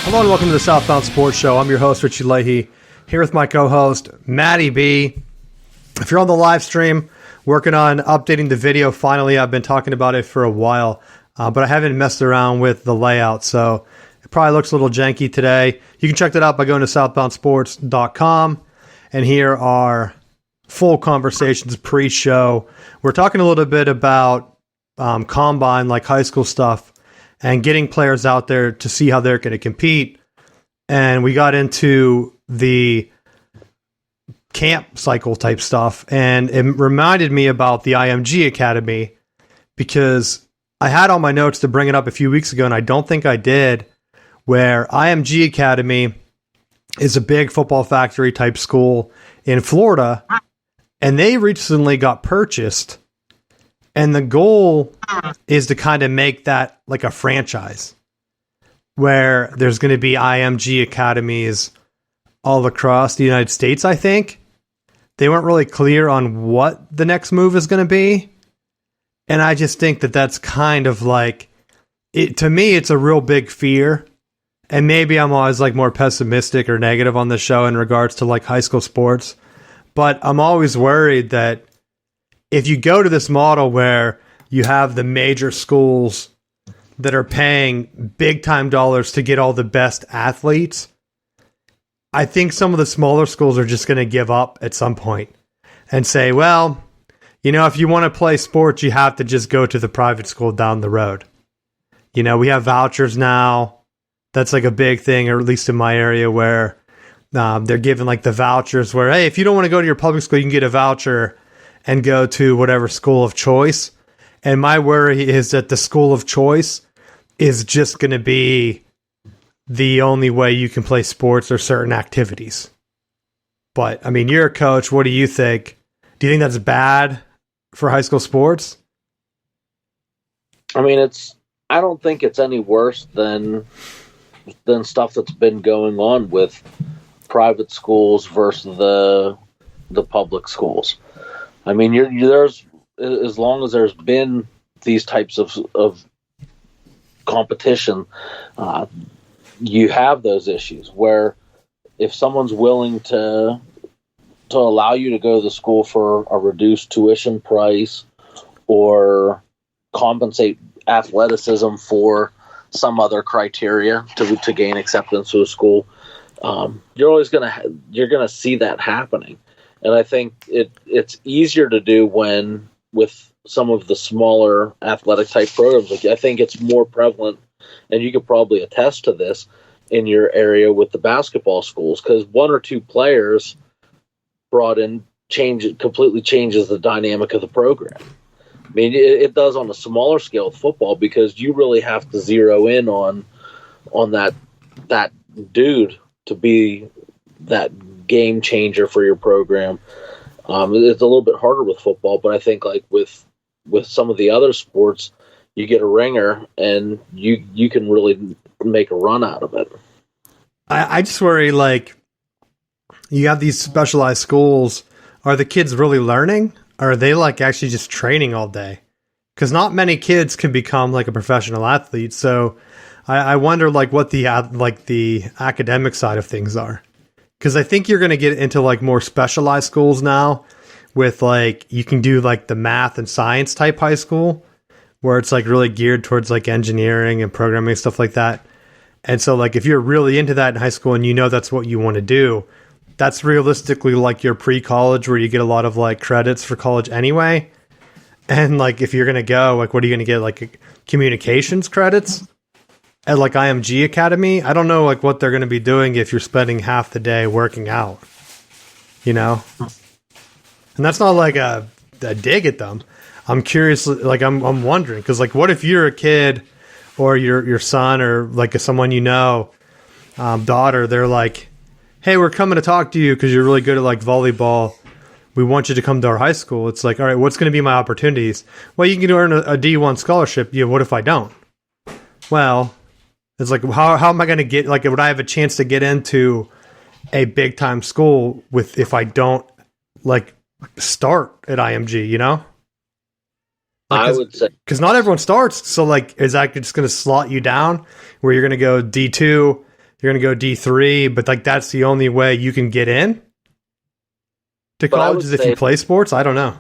Hello and welcome to the Southbound Sports Show. I'm your host, Richie Leahy, here with my co-host, Matty B. If you're on the live stream, working on updating the video, finally, I've been talking about it for a while, but I haven't messed around with the layout, so it probably looks a little janky today. You can check that out by going to southboundsports.com, and here are full conversations pre-show. We're talking a little bit about combine, like high school stuff, and getting players out there to see how they're going to compete. And we got into the camp cycle type stuff. And it reminded me about the IMG Academy because I had on my notes to bring it up a few weeks ago, and I don't think I did, where IMG Academy is a big football factory type school in Florida, and they recently got purchased. And the goal is to kind of make that like a franchise where there's going to be IMG academies all across the United States, I think. They weren't really clear on what the next move is going to be. And I just think that that's kind of like, to me, it's a real big fear. And maybe I'm always like more pessimistic or negative on the show in regards to like high school sports. But I'm always worried that if you go to this model where you have the major schools that are paying big time dollars to get all the best athletes, I think some of the smaller schools are just going to give up at some point and say, well, you know, if you want to play sports, you have to just go to the private school down the road. You know, we have vouchers now. That's like a big thing, or at least in my area, where they're giving like the vouchers where, hey, if you don't want to go to your public school, you can get a voucher and go to whatever school of choice. And my worry is that the school of choice is just going to be the only way you can play sports or certain activities. But, I mean, you're a coach. What do you think? Do you think that's bad for high school sports? I mean, I don't think it's any worse than stuff that's been going on with private schools versus the public schools. I mean, there's as long as there's been these types of competition, you have those issues where if someone's willing to allow you to go to the school for a reduced tuition price or compensate athleticism for some other criteria to gain acceptance to a school, you're gonna see that happening. And I think it's easier to do when with some of the smaller athletic type programs. Like, I think it's more prevalent, and you could probably attest to this in your area with the basketball schools, because one or two players brought in completely changes the dynamic of the program. I mean, it does on a smaller scale with football, because you really have to zero in on that dude to be that game changer for your program. It's a little bit harder with football, but I think like with some of the other sports, you get a ringer and you can really make a run out of it. I just worry, like, you have these specialized schools. Are the kids really learning? Or are they like actually just training all day? Because not many kids can become like a professional athlete. So I wonder like what the academic side of things are. Because I think you're going to get into like more specialized schools now with like, you can do like the math and science type high school where it's like really geared towards like engineering and programming and stuff like that. And so like, if you're really into that in high school and you know that's what you want to do, that's realistically like your pre-college where you get a lot of like credits for college anyway. And like, if you're going to go, like, what are you going to get? Like communications credits at like IMG Academy? I don't know like what they're going to be doing if you're spending half the day working out, you know? And that's not like a dig at them. I'm curious, like I'm wondering, because like, what if you're a kid or your son or like someone you know, daughter, they're like, hey, we're coming to talk to you because you're really good at like volleyball. We want you to come to our high school. It's like, all right, what's going to be my opportunities? Well, you can earn a D1 scholarship. Yeah, what if I don't? Well, it's like, how am I going to get, like, would I have a chance to get into a big time school if I don't like start at IMG, you know? I would say, because not everyone starts. So like, is that just going to slot you down where you're going to go D2? You're you're going to go D3, but like that's the only way you can get in to college is if you play sports. I don't know.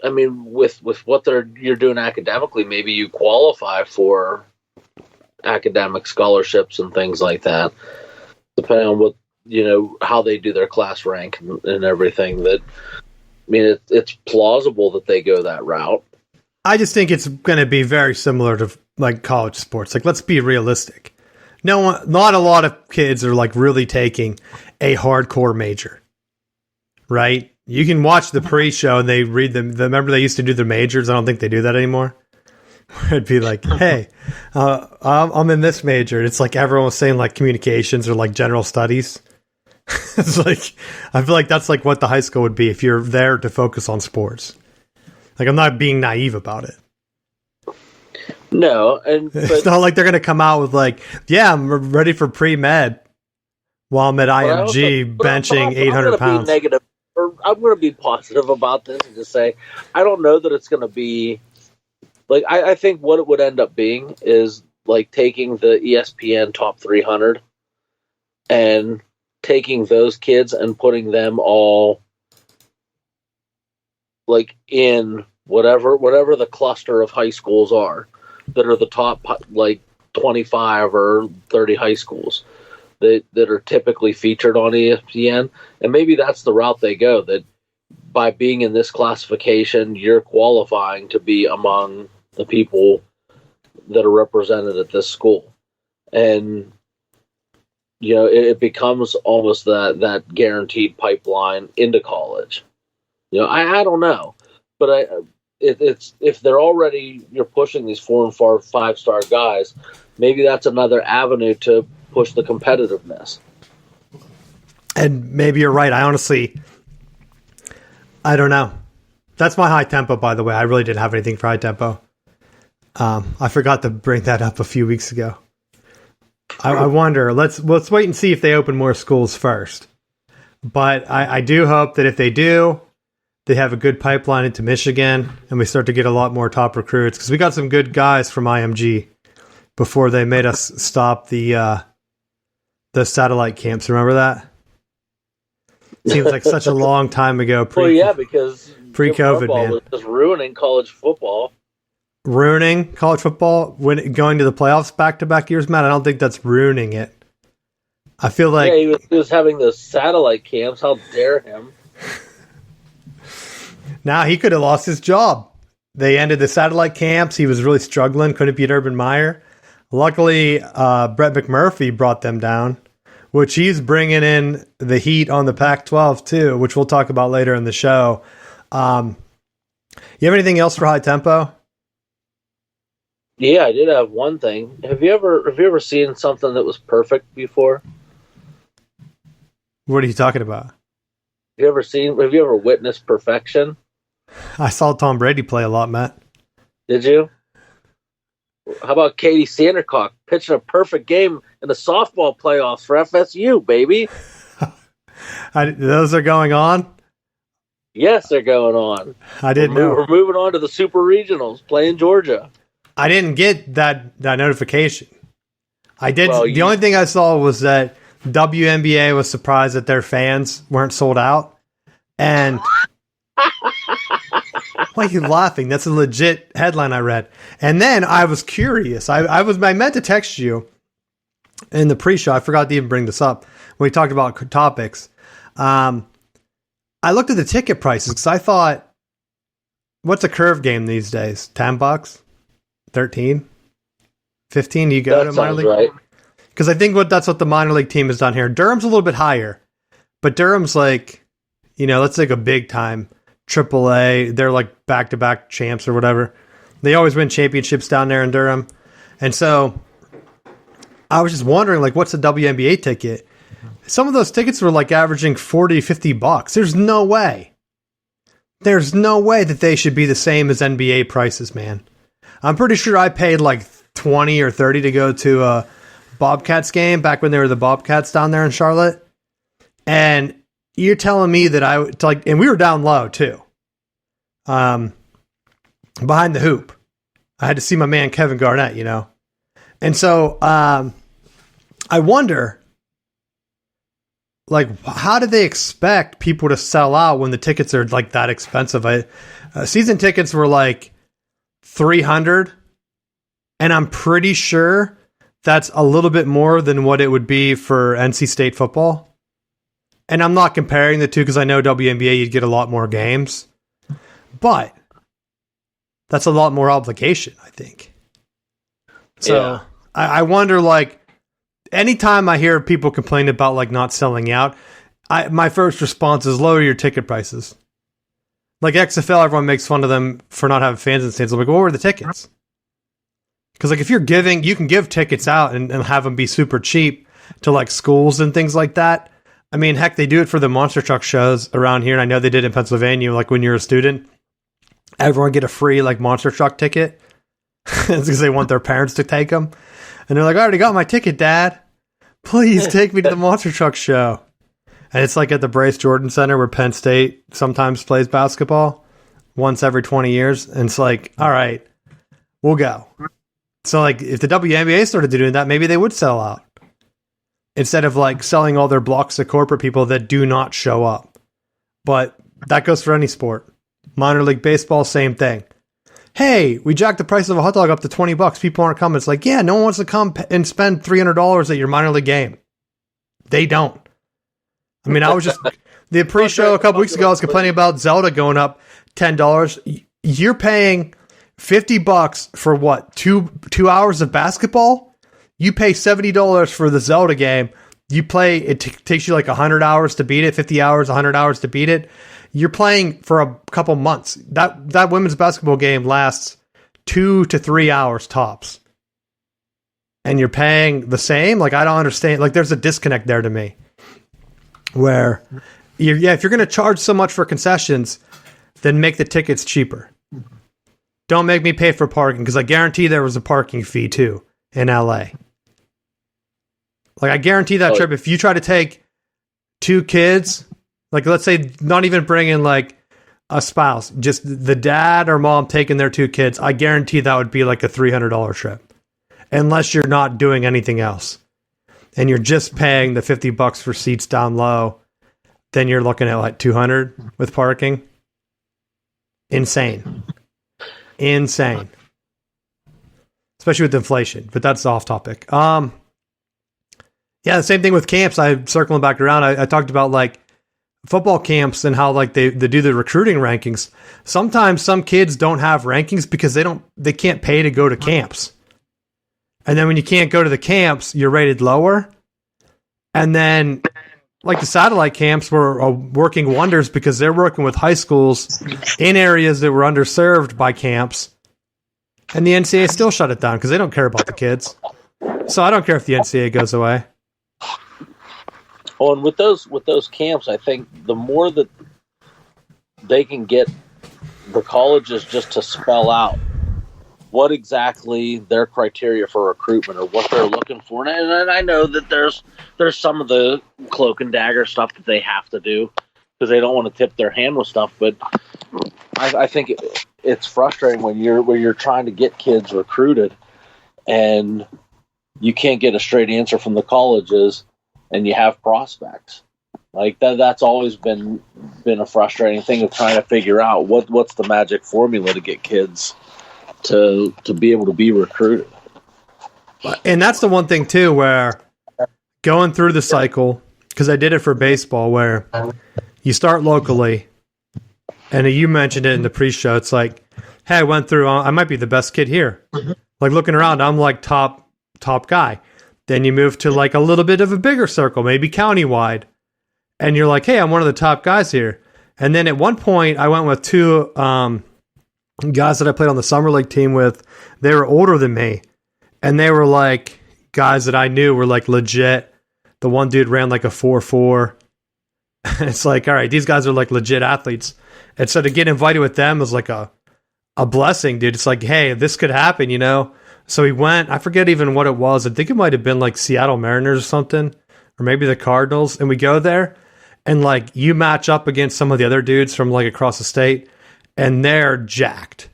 I mean, with what you're doing academically, maybe you qualify for academic scholarships and things like that, depending on what, how they do their class rank and everything. That, I mean, it's plausible that they go that route. I just think it's going to be very similar to like college sports. Like, let's be realistic. Not a lot of kids are like really taking a hardcore major, right? You can watch the pre-show and they read them. Remember they used to do their majors. I don't think they do that anymore. It'd be like, hey, I'm in this major. It's like everyone was saying like communications or like general studies. It's like, I feel like that's like what the high school would be if you're there to focus on sports. Like, I'm not being naive about it. No. It's not like they're going to come out with like, yeah, I'm ready for pre-med while I'm at IMG benching 800 pounds. I'm going to be positive about this and just say, I don't know that it's going to be like, I think what it would end up being is like taking the ESPN top 300 and taking those kids and putting them all like in whatever the cluster of high schools are that are the top like 25 or 30 high schools that are typically featured on ESPN. And maybe that's the route they go, that by being in this classification, you're qualifying to be among the people that are represented at this school. And, it becomes almost that guaranteed pipeline into college. I don't know, but it's if they're already, you're pushing these 4 and 5-star guys, maybe that's another avenue to push the competitiveness. And maybe you're right. I don't know. That's my high tempo, by the way. I really didn't have anything for high tempo. I forgot to bring that up a few weeks ago. I wonder. Let's wait and see if they open more schools first. But I do hope that if they do, they have a good pipeline into Michigan, and we start to get a lot more top recruits, because we got some good guys from IMG before they made us stop the satellite camps. Remember that? Seems like such a long time ago. Because pre-COVID, man, was just ruining college football. Ruining college football when going to the playoffs back-to-back years, Matt. I don't think that's ruining it. I feel like he was having the satellite camps. How dare him? Now he could have lost his job. They ended the satellite camps. He was really struggling. Couldn't beat Urban Meyer. Luckily, Brett McMurphy brought them down, which he's bringing in the heat on the Pac-12 too, which we'll talk about later in the show. You have anything else for high tempo? Yeah, I did have one thing. Have you ever seen something that was perfect before? What are you talking about? Have you ever witnessed perfection? I saw Tom Brady play a lot, Matt. Did you? How about Katie Sandercock pitching a perfect game in the softball playoffs for FSU, baby? Those are going on? Yes, they're going on. I didn't know. We're moving on to the Super Regionals, playing Georgia. I didn't get that notification. I did. Well, the only thing I saw was that WNBA was surprised that their fans weren't sold out. And why are you laughing? That's a legit headline I read. And then I was curious. I meant to text you in the pre-show. I forgot to even bring this up when we talked about topics. I looked at the ticket prices because I thought, what's a curve game these days? $10? 13? 15? Do you go to minor league? Right. Because I think that's what the minor league team has done here. Durham's a little bit higher, but Durham's like, that's like a big time AAA. They're like back-to-back champs or whatever. They always win championships down there in Durham. And so I was just wondering, like, what's a WNBA ticket? Some of those tickets were like averaging $40, $50. There's no way. There's no way that they should be the same as NBA prices, man. I'm pretty sure I paid like 20 or 30 to go to a Bobcats game back when they were the Bobcats down there in Charlotte. And you're telling me that and we were down low too. Behind the hoop. I had to see my man Kevin Garnett, And so I wonder, like, how do they expect people to sell out when the tickets are like that expensive? Season tickets were like $300, and I'm pretty sure that's a little bit more than what it would be for NC State football. And I'm not comparing the two because I know WNBA you'd get a lot more games, but that's a lot more obligation, I think. So yeah. I wonder, like, anytime I hear people complain about like not selling out, my first response is lower your ticket prices. Like XFL, everyone makes fun of them for not having fans in the stands. I'm like, what were the tickets? Because like if you're giving, you can give tickets out and have them be super cheap to like schools and things like that. I mean, heck, they do it for the monster truck shows around here, and I know they did in Pennsylvania. Like when you're a student, everyone get a free like monster truck ticket. It's because they want their parents to take them, and they're like, "I already got my ticket, Dad. Please take me to the monster truck show." And it's like at the Brace Jordan Center where Penn State sometimes plays basketball once every 20 years, and it's like, all right, we'll go. So like, if the WNBA started doing that, maybe they would sell out. Instead of like selling all their blocks to corporate people that do not show up. But that goes for any sport. Minor league baseball, same thing. Hey, we jacked the price of a hot dog up to $20. People aren't coming. It's like, yeah, no one wants to come and spend $300 at your minor league game. They don't. I mean, I was just the pre-show a couple weeks ago. I was complaining about Zelda going up $10. You're paying $50 for what? Two hours of basketball? You pay $70 for the Zelda game. You play, it takes you like 100 hours to beat it, 50 hours, 100 hours to beat it. You're playing for a couple months. That women's basketball game lasts 2 to 3 hours tops. And you're paying the same? Like, I don't understand. Like, there's a disconnect there to me. Where, if you're going to charge so much for concessions, then make the tickets cheaper. Don't make me pay for parking, because I guarantee there was a parking fee, too, in LA. Like, I guarantee that trip, if you try to take 2 kids, like, let's say not even bring in, like, a spouse, just the dad or mom taking their 2 kids, I guarantee that would be, like, a $300 trip. Unless you're not doing anything else. And you're just paying the $50 for seats down low, then you're looking at, like, $200 with parking. Insane. Insane. Especially with inflation. But that's off topic. Yeah, the same thing with camps. I'm circling back around. I talked about like football camps and how like they do the recruiting rankings. Sometimes some kids don't have rankings because they can't pay to go to camps. And then when you can't go to the camps, you're rated lower. And then like the satellite camps were working wonders because they're working with high schools in areas that were underserved by camps. And the NCAA still shut it down because they don't care about the kids. So I don't care if the NCAA goes away. Oh, and with those camps, I think the more that they can get the colleges just to spell out what exactly their criteria for recruitment or what they're looking for, and I know that there's some of the cloak and dagger stuff that they have to do because they don't want to tip their hand with stuff, but I think it's frustrating when you're trying to get kids recruited and you can't get a straight answer from the colleges. And you have prospects like that. That's always been a frustrating thing of trying to figure out what's the magic formula to get kids to be able to be recruited. And that's the one thing too, where going through the cycle, because I did it for baseball, where you start locally, and you mentioned it in the pre-show. It's like, hey, I went through. I might be the best kid here. Like looking around, I'm like top guy. Then you move to like a little bit of a bigger circle, maybe countywide. And you're like, hey, I'm one of the top guys here. And then at one point, I went with 2 guys that I played on the summer league team with. They were older than me. And they were like guys that I knew were like legit. The one dude ran like a 4.4. It's like, all right, these guys are like legit athletes. And so to get invited with them was like a blessing, dude. It's like, hey, this could happen, you know? So he went, I forget even what it was. I think it might have been like Seattle Mariners or something, or maybe the Cardinals. And we go there and like you match up against some of the other dudes from like across the state and they're jacked.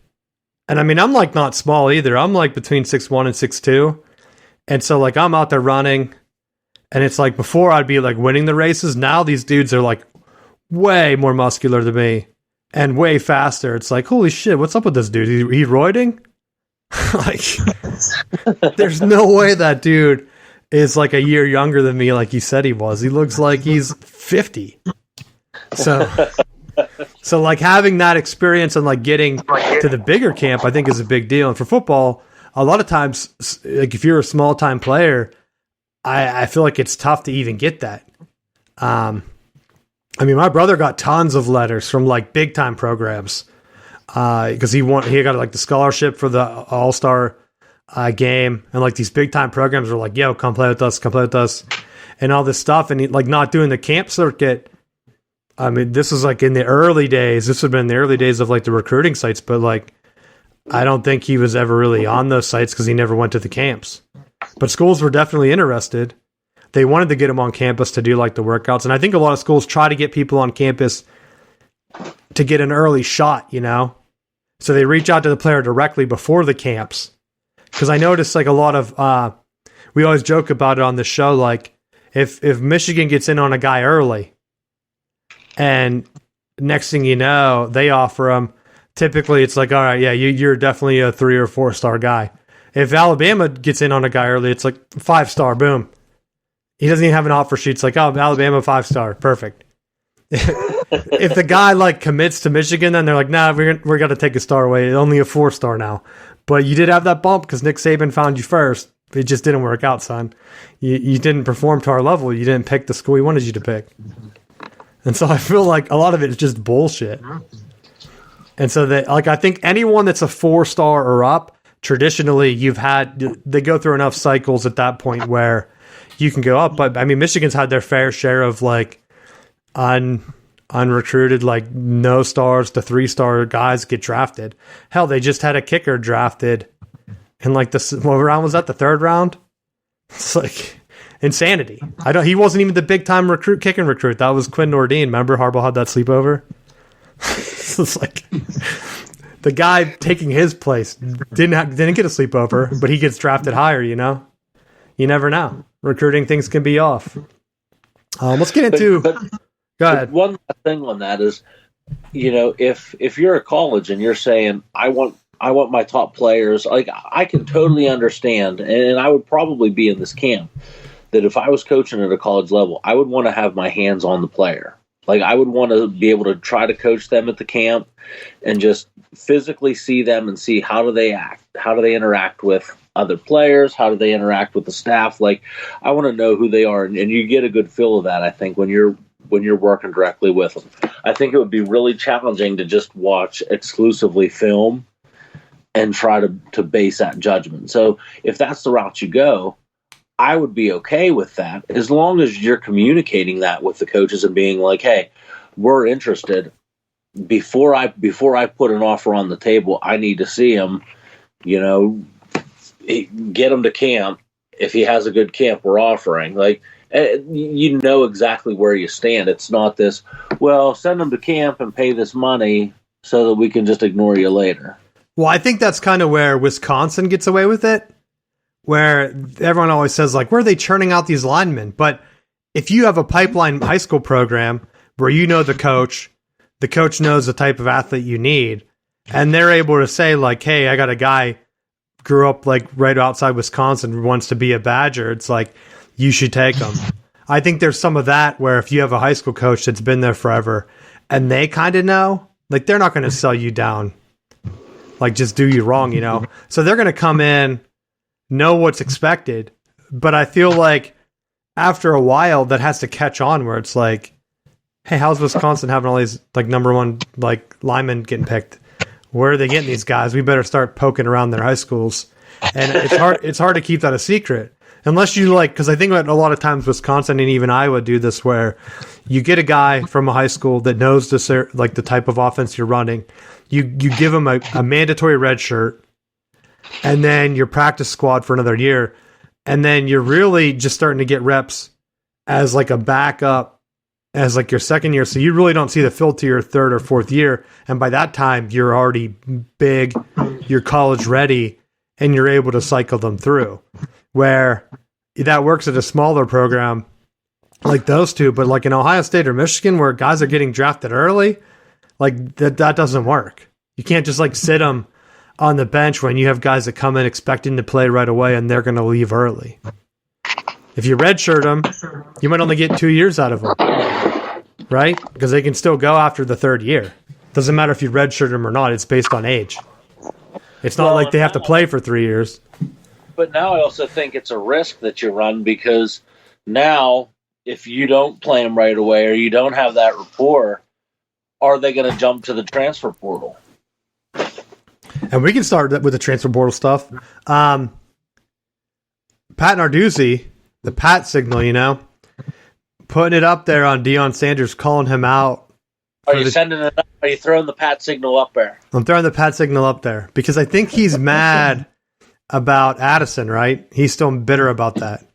And I mean, I'm like not small either. I'm like between 6'1" and 6'2". And so like I'm out there running And it's like before I'd be like winning the races. Now these dudes are like way more muscular than me and way faster. It's like, holy shit, what's up with this dude? He roiding? Like, there's no way that dude is like a year younger than me like he said he was. He looks like he's 50. So like having that experience and like getting to the bigger camp, I think is a big deal. And for football, a lot of times, like if you're a small time player, I feel like it's tough to even get that. I mean, my brother got tons of letters from like big time programs because he got like the scholarship for the All-Star game, and like these big time programs were like, "Yo, come play with us," and all this stuff, and he, like not doing the camp circuit. I mean, this is like in the early days. This would have been the early days of like the recruiting sites, but like I don't think he was ever really on those sites because he never went to the camps. But schools were definitely interested. They wanted to get him on campus to do like the workouts. And I think a lot of schools try to get people on campus to get an early shot, you know? So they reach out to the player directly before the camps. Because I noticed like a lot of, we always joke about it on the show, like if Michigan gets in on a guy early and next thing you know, they offer him, typically it's like, all right, yeah, you're definitely a 3 or 4 star guy. If Alabama gets in on a guy early, it's like 5 star, boom. He doesn't even have an offer sheet. It's like, oh, Alabama 5 star, perfect. If the guy like commits to Michigan, then they're like, nah, we're gonna take a star away. Only a 4 star now. But you did have that bump because Nick Saban found you first. It just didn't work out, son. You didn't perform to our level. You didn't pick the school he wanted you to pick. And so I feel like a lot of it is just bullshit. And so that, like, I think anyone that's a 4 star or up, traditionally they go through enough cycles at that point where you can go up. But I mean, Michigan's had their fair share of like unrecruited, like no stars to 3 star guys get drafted. Hell, they just had a kicker drafted in like what round was that? The 3rd round? It's like insanity. He wasn't even the big time kicking recruit. That was Quinn Nordine. Remember Harbaugh had that sleepover? It's like the guy taking his place didn't get a sleepover, but he gets drafted higher, you know? You never know. Recruiting things can be off. Let's get into... Go ahead. One thing on that is, you know, if you're a college and you're saying, I want my top players, like I can totally understand, and I would probably be in this camp, that if I was coaching at a college level, I would want to have my hands on the player. Like I would want to be able to try to coach them at the camp and just physically see them and see how do they act, how do they interact with other players, how do they interact with the staff. Like I want to know who they are, and you get a good feel of that, I think, when you're working directly with them. I think it would be really challenging to just watch exclusively film and try to base that judgment. So if that's the route you go, I would be okay with that as long as you're communicating that with the coaches and being like, hey, we're interested. Before I put an offer on the table, I need to see him, you know, get him to camp. If he has a good camp, we're offering. Like, you know exactly where you stand. It's not this, well, send him to camp and pay this money so that we can just ignore you later. Well, I think that's kind of where Wisconsin gets away with it, where everyone always says, like, where are they churning out these linemen? But if you have a pipeline high school program where you know the coach knows the type of athlete you need, and they're able to say, like, hey, I got a guy grew up, like, right outside Wisconsin, wants to be a Badger, it's like, you should take him. I think there's some of that where if you have a high school coach that's been there forever and they kind of know, like, they're not going to sell you down, like, just do you wrong, you know? So they're going to come in, know what's expected. But I feel like after a while that has to catch on where it's like, hey, how's Wisconsin having all these, like, number 1, like, linemen getting picked? Where are they getting these guys? We better start poking around their high schools. And it's hard to keep that a secret. Unless you, like, because I think a lot of times Wisconsin and even Iowa do this where you get a guy from a high school that knows the type of offense you're running. You give him a mandatory red shirt and then your practice squad for another year. And then you're really just starting to get reps as like a backup as like your second year. So you really don't see the field to your 3rd or 4th year. And by that time, you're already big, you're college ready, and you're able to cycle them through. Where that works at a smaller program like those two, but like in Ohio State or Michigan where guys are getting drafted early, like that doesn't work. You can't just like sit them on the bench when you have guys that come in expecting to play right away and they're going to leave early. If you redshirt them, you might only get 2 years out of them, right? Because they can still go after the third year. Doesn't matter if you redshirt them or not. It's based on age. It's not like they have to play for 3 years. But now I also think it's a risk that you run because now if you don't play them right away or you don't have that rapport, are they going to jump to the transfer portal? And we can start with the transfer portal stuff. Pat Narduzzi, the Pat signal, you know, putting it up there on Deion Sanders, calling him out. Are you sending it up? Are you throwing the Pat signal up there? I'm throwing the Pat signal up there because I think he's mad about Addison, right? He's still bitter about that.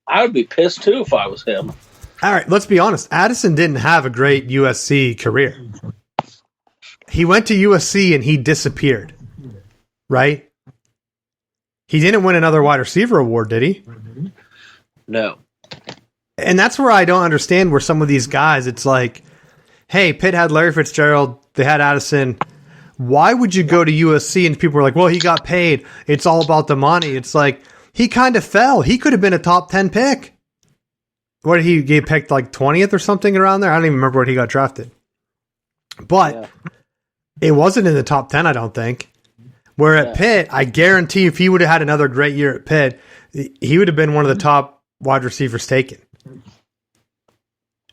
I would be pissed too if I was him. All right, let's be honest. Addison didn't have a great USC career. He went to USC and he disappeared, right? He didn't win another wide receiver award, did he? No. And that's where I don't understand where some of these guys, it's like, hey, Pitt had Larry Fitzgerald, they had Addison. Why would you go to USC? And people were like, well, he got paid. It's all about the money. It's like, he kind of fell. He could have been a top 10 pick. What did he get picked, like 20th or something around there? I don't even remember where he got drafted. But it wasn't in the top 10, I don't think. Where at Pitt, I guarantee if he would have had another great year at Pitt, he would have been one of the top wide receivers taken.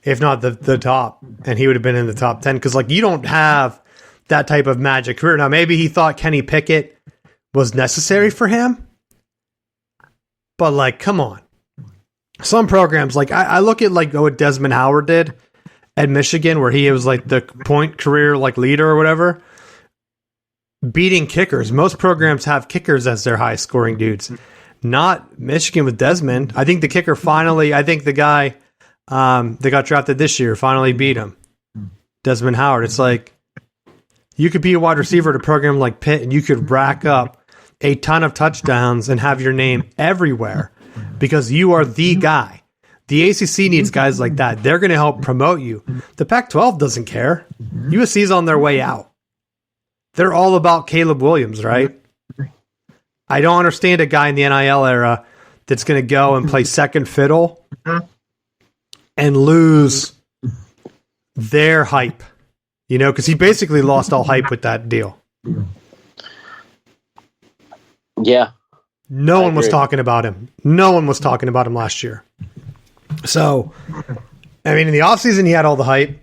If not the top. And he would have been in the top 10. Because, like, you don't have that type of magic career. Now, maybe he thought Kenny Pickett was necessary for him. But, like, come on. Some programs, like, I look at, like, what Desmond Howard did at Michigan, where he was, like, the point career, like, leader or whatever. Beating kickers. Most programs have kickers as their high-scoring dudes. Not Michigan with Desmond. I think the kicker finally, I think the guy that got drafted this year finally beat him. Desmond Howard. It's like, you could be a wide receiver at a program like Pitt, and you could rack up a ton of touchdowns and have your name everywhere because you are the guy. The ACC needs guys like that. They're going to help promote you. The Pac-12 doesn't care. USC's on their way out. They're all about Caleb Williams, right? I don't understand a guy in the NIL era that's going to go and play second fiddle and lose their hype, you know, because he basically lost all hype with that deal. Yeah. No one was talking about him. No one was talking about him last year. So, I mean, in the offseason, he had all the hype.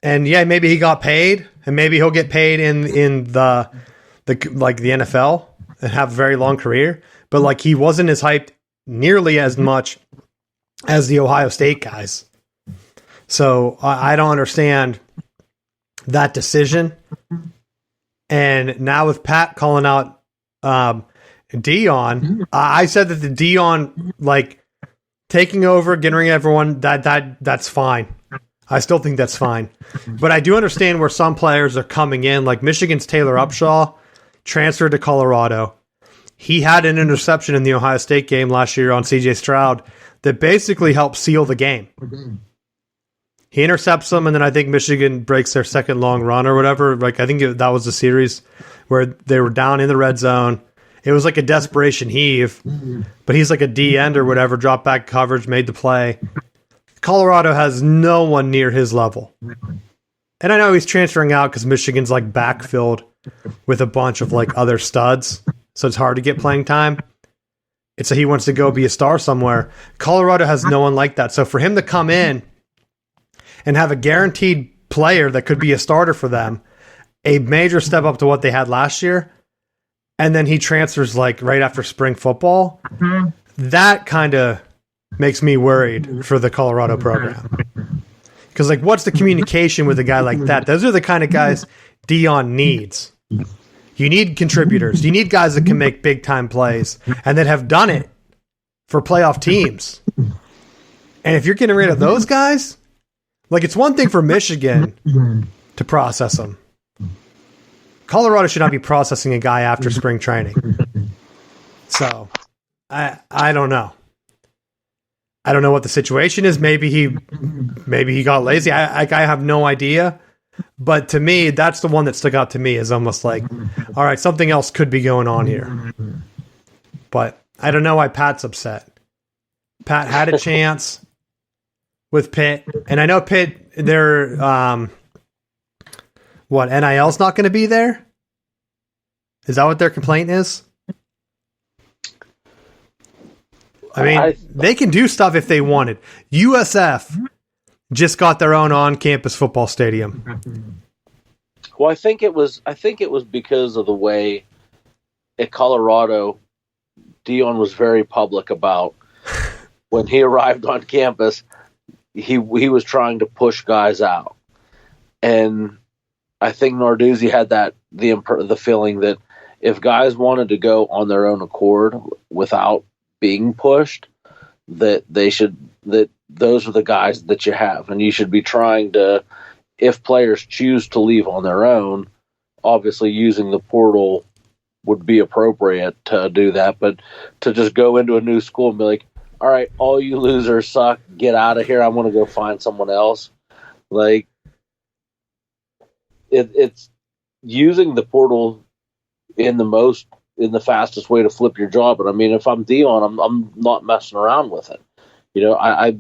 And, yeah, maybe he got paid, and maybe he'll get paid in the NFL and have a very long career. But, like, he wasn't as hyped nearly as much as the Ohio State guys. So, I don't understand that decision. And now with Pat calling out Deion, I said that the Deion, like, taking over, getting rid of everyone, that's fine. I still think that's fine. But I do understand where some players are coming in, like Michigan's Taylor Upshaw transferred to Colorado. He had an interception in the Ohio State game last year on C.J. Stroud that basically helped seal the game. He intercepts them, and then I think Michigan breaks their second long run or whatever. Like, I think that was the series where they were down in the red zone. It was like a desperation heave, but he's like a D end or whatever, drop back coverage, made the play. Colorado has no one near his level. And I know he's transferring out because Michigan's like backfilled with a bunch of like other studs, so it's hard to get playing time. It's he wants to go be a star somewhere. Colorado has no one like that. So for him to come in and have a guaranteed player that could be a starter for them, a major step up to what they had last year, and then he transfers like right after spring football, that kind of makes me worried for the Colorado program. Because, like, what's the communication with a guy like that? Those are the kind of guys Deion needs. You need contributors. You need guys that can make big-time plays and that have done it for playoff teams. And if you're getting rid of those guys, like, it's one thing for Michigan to process them. Colorado should not be processing a guy after spring training. So, I don't know. I don't know what the situation is. Maybe he got lazy. I have no idea. But to me, that's the one that stuck out to me, is almost like, all right, something else could be going on here. But I don't know why Pat's upset. Pat had a chance with Pitt, and I know Pitt, their NIL's not going to be there? Is that what their complaint is? I mean, they can do stuff if they wanted. USF just got their own on-campus football stadium. Well, I think it was because of the way at Colorado, Deion was very public about when he arrived on campus, he was trying to push guys out, and I think Narduzzi had the feeling that if guys wanted to go on their own accord without being pushed, that those are the guys that you have, and you should be trying to, if players choose to leave on their own, obviously using the portal would be appropriate to do that, but to just go into a new school and be like, all right, all you losers suck, get out of here, I'm going to go find someone else. Like, it's using the portal in the fastest way to flip your job. But I mean, if I'm Deion, I'm not messing around with it. You know, I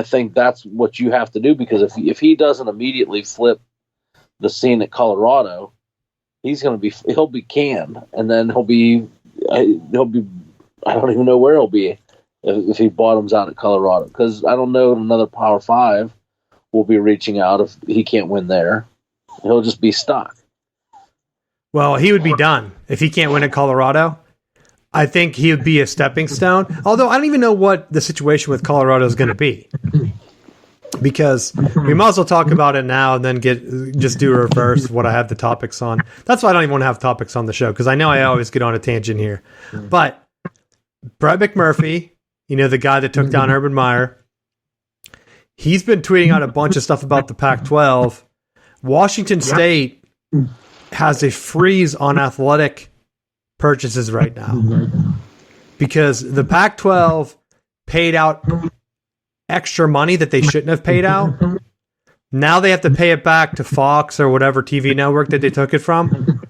think that's what you have to do, because if he doesn't immediately flip the scene at Colorado, he'll be canned, and then he'll be I don't even know where he'll be if he bottoms out at Colorado, because I don't know another Power 5 will be reaching out if he can't win there. He'll just be stuck. Well, he would be done if he can't win at Colorado. I think he would be a stepping stone. Although I don't even know what the situation with Colorado is going to be, because we might as well talk about it now and then just do a reverse what I have the topics on. That's why I don't even want to have topics on the show, because I know I always get on a tangent here. But Brett McMurphy, you know, the guy that took down Urban Meyer, he's been tweeting out a bunch of stuff about the Pac-12. Washington State has a freeze on athletic purchases right now because the Pac-12 paid out extra money that they shouldn't have paid out. Now they have to pay it back to Fox or whatever TV network that they took it from.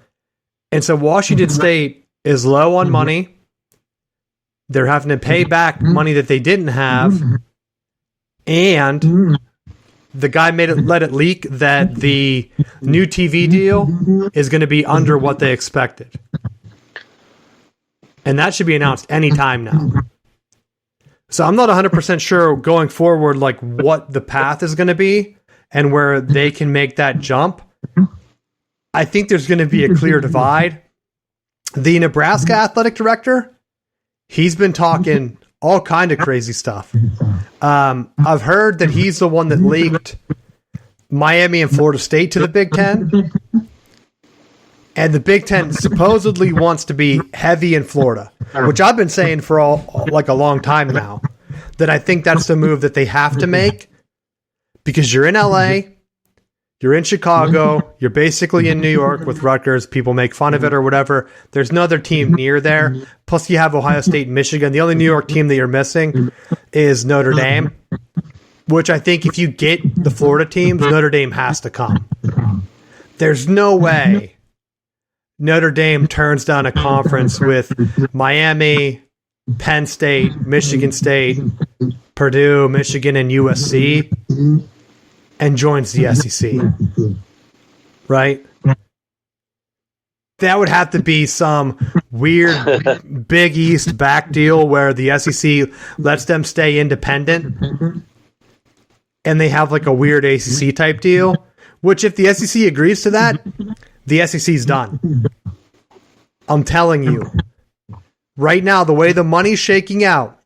And so Washington State is low on money. They're having to pay back money that they didn't have. And the guy let it leak that the new TV deal is going to be under what they expected. And that should be announced any time now. So I'm not 100% sure going forward, like what the path is going to be and where they can make that jump. I think there's going to be a clear divide. The Nebraska athletic director, he's been talking all kind of crazy stuff. I've heard that he's the one that leaked Miami and Florida State to the Big Ten. And the Big Ten supposedly wants to be heavy in Florida, which I've been saying for a long time now, that I think that's the move that they have to make, because you're in LA, you're in Chicago, you're basically in New York with Rutgers. People make fun of it or whatever. There's no other team near there. Plus you have Ohio State and Michigan. The only New York team that you're missing is Notre Dame, which I think if you get the Florida teams, Notre Dame has to come. There's no way Notre Dame turns down a conference with Miami, Penn State, Michigan State, Purdue, Michigan, and USC and joins the SEC. Right? That would have to be some weird Big East back deal where the SEC lets them stay independent and they have like a weird ACC type deal, which if the SEC agrees to that, the SEC's done. I'm telling you. Right now, the way the money's shaking out,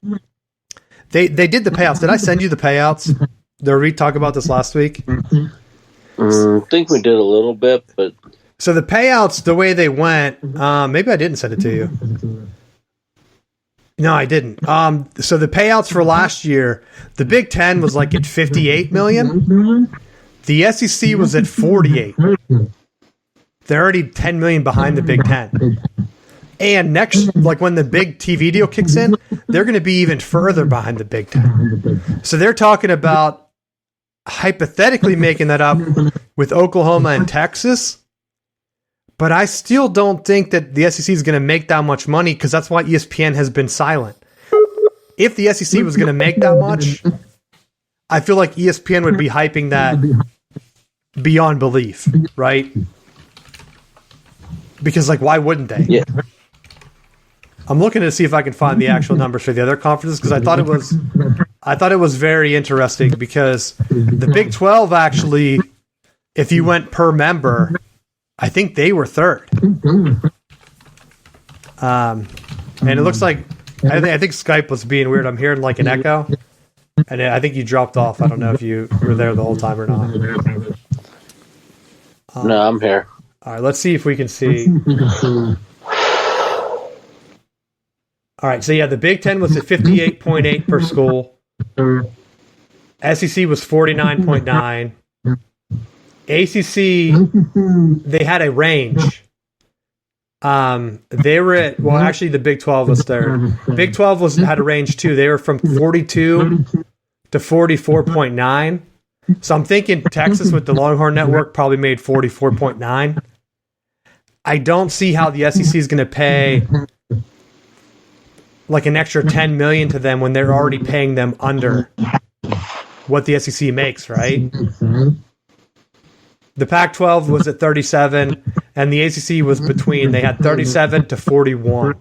they did the payouts. Did I send you the payouts? Did we talk about this last week? I think we did a little bit, but... So the payouts, the way they went, maybe I didn't send it to you. No, I didn't. So the payouts for last year, the Big Ten was like at $58 million. The SEC was at $48 million. They're already $10 million behind the Big Ten. And next, like when the big TV deal kicks in, they're going to be even further behind the Big Ten. So they're talking about hypothetically making that up with Oklahoma and Texas. But I still don't think that the SEC is going to make that much money because that's why ESPN has been silent. If the SEC was going to make that much, I feel like ESPN would be hyping that beyond belief, right? Because, like, why wouldn't they? Yeah. I'm looking to see if I can find the actual numbers for the other conferences because I thought it was very interesting because the Big 12 actually, if you went per member, I think they were third. And it looks like I think Skype was being weird. I'm hearing like an echo, and I think you dropped off. I don't know if you were there the whole time or not. No, I'm here. All right, let's see if we can see. All right, so yeah, the Big Ten was at 58.8 per school. SEC was 49.9. ACC, they had a range. They were at, well, actually the Big 12 was third. Big 12 had a range too. They were from 42 to 44.9. So I'm thinking Texas with the Longhorn Network probably made 44.9. I don't see how the SEC is going to pay like an extra $10 million to them when they're already paying them under what the SEC makes, right? The Pac-12 was at 37, and the ACC was between. They had 37 to 41.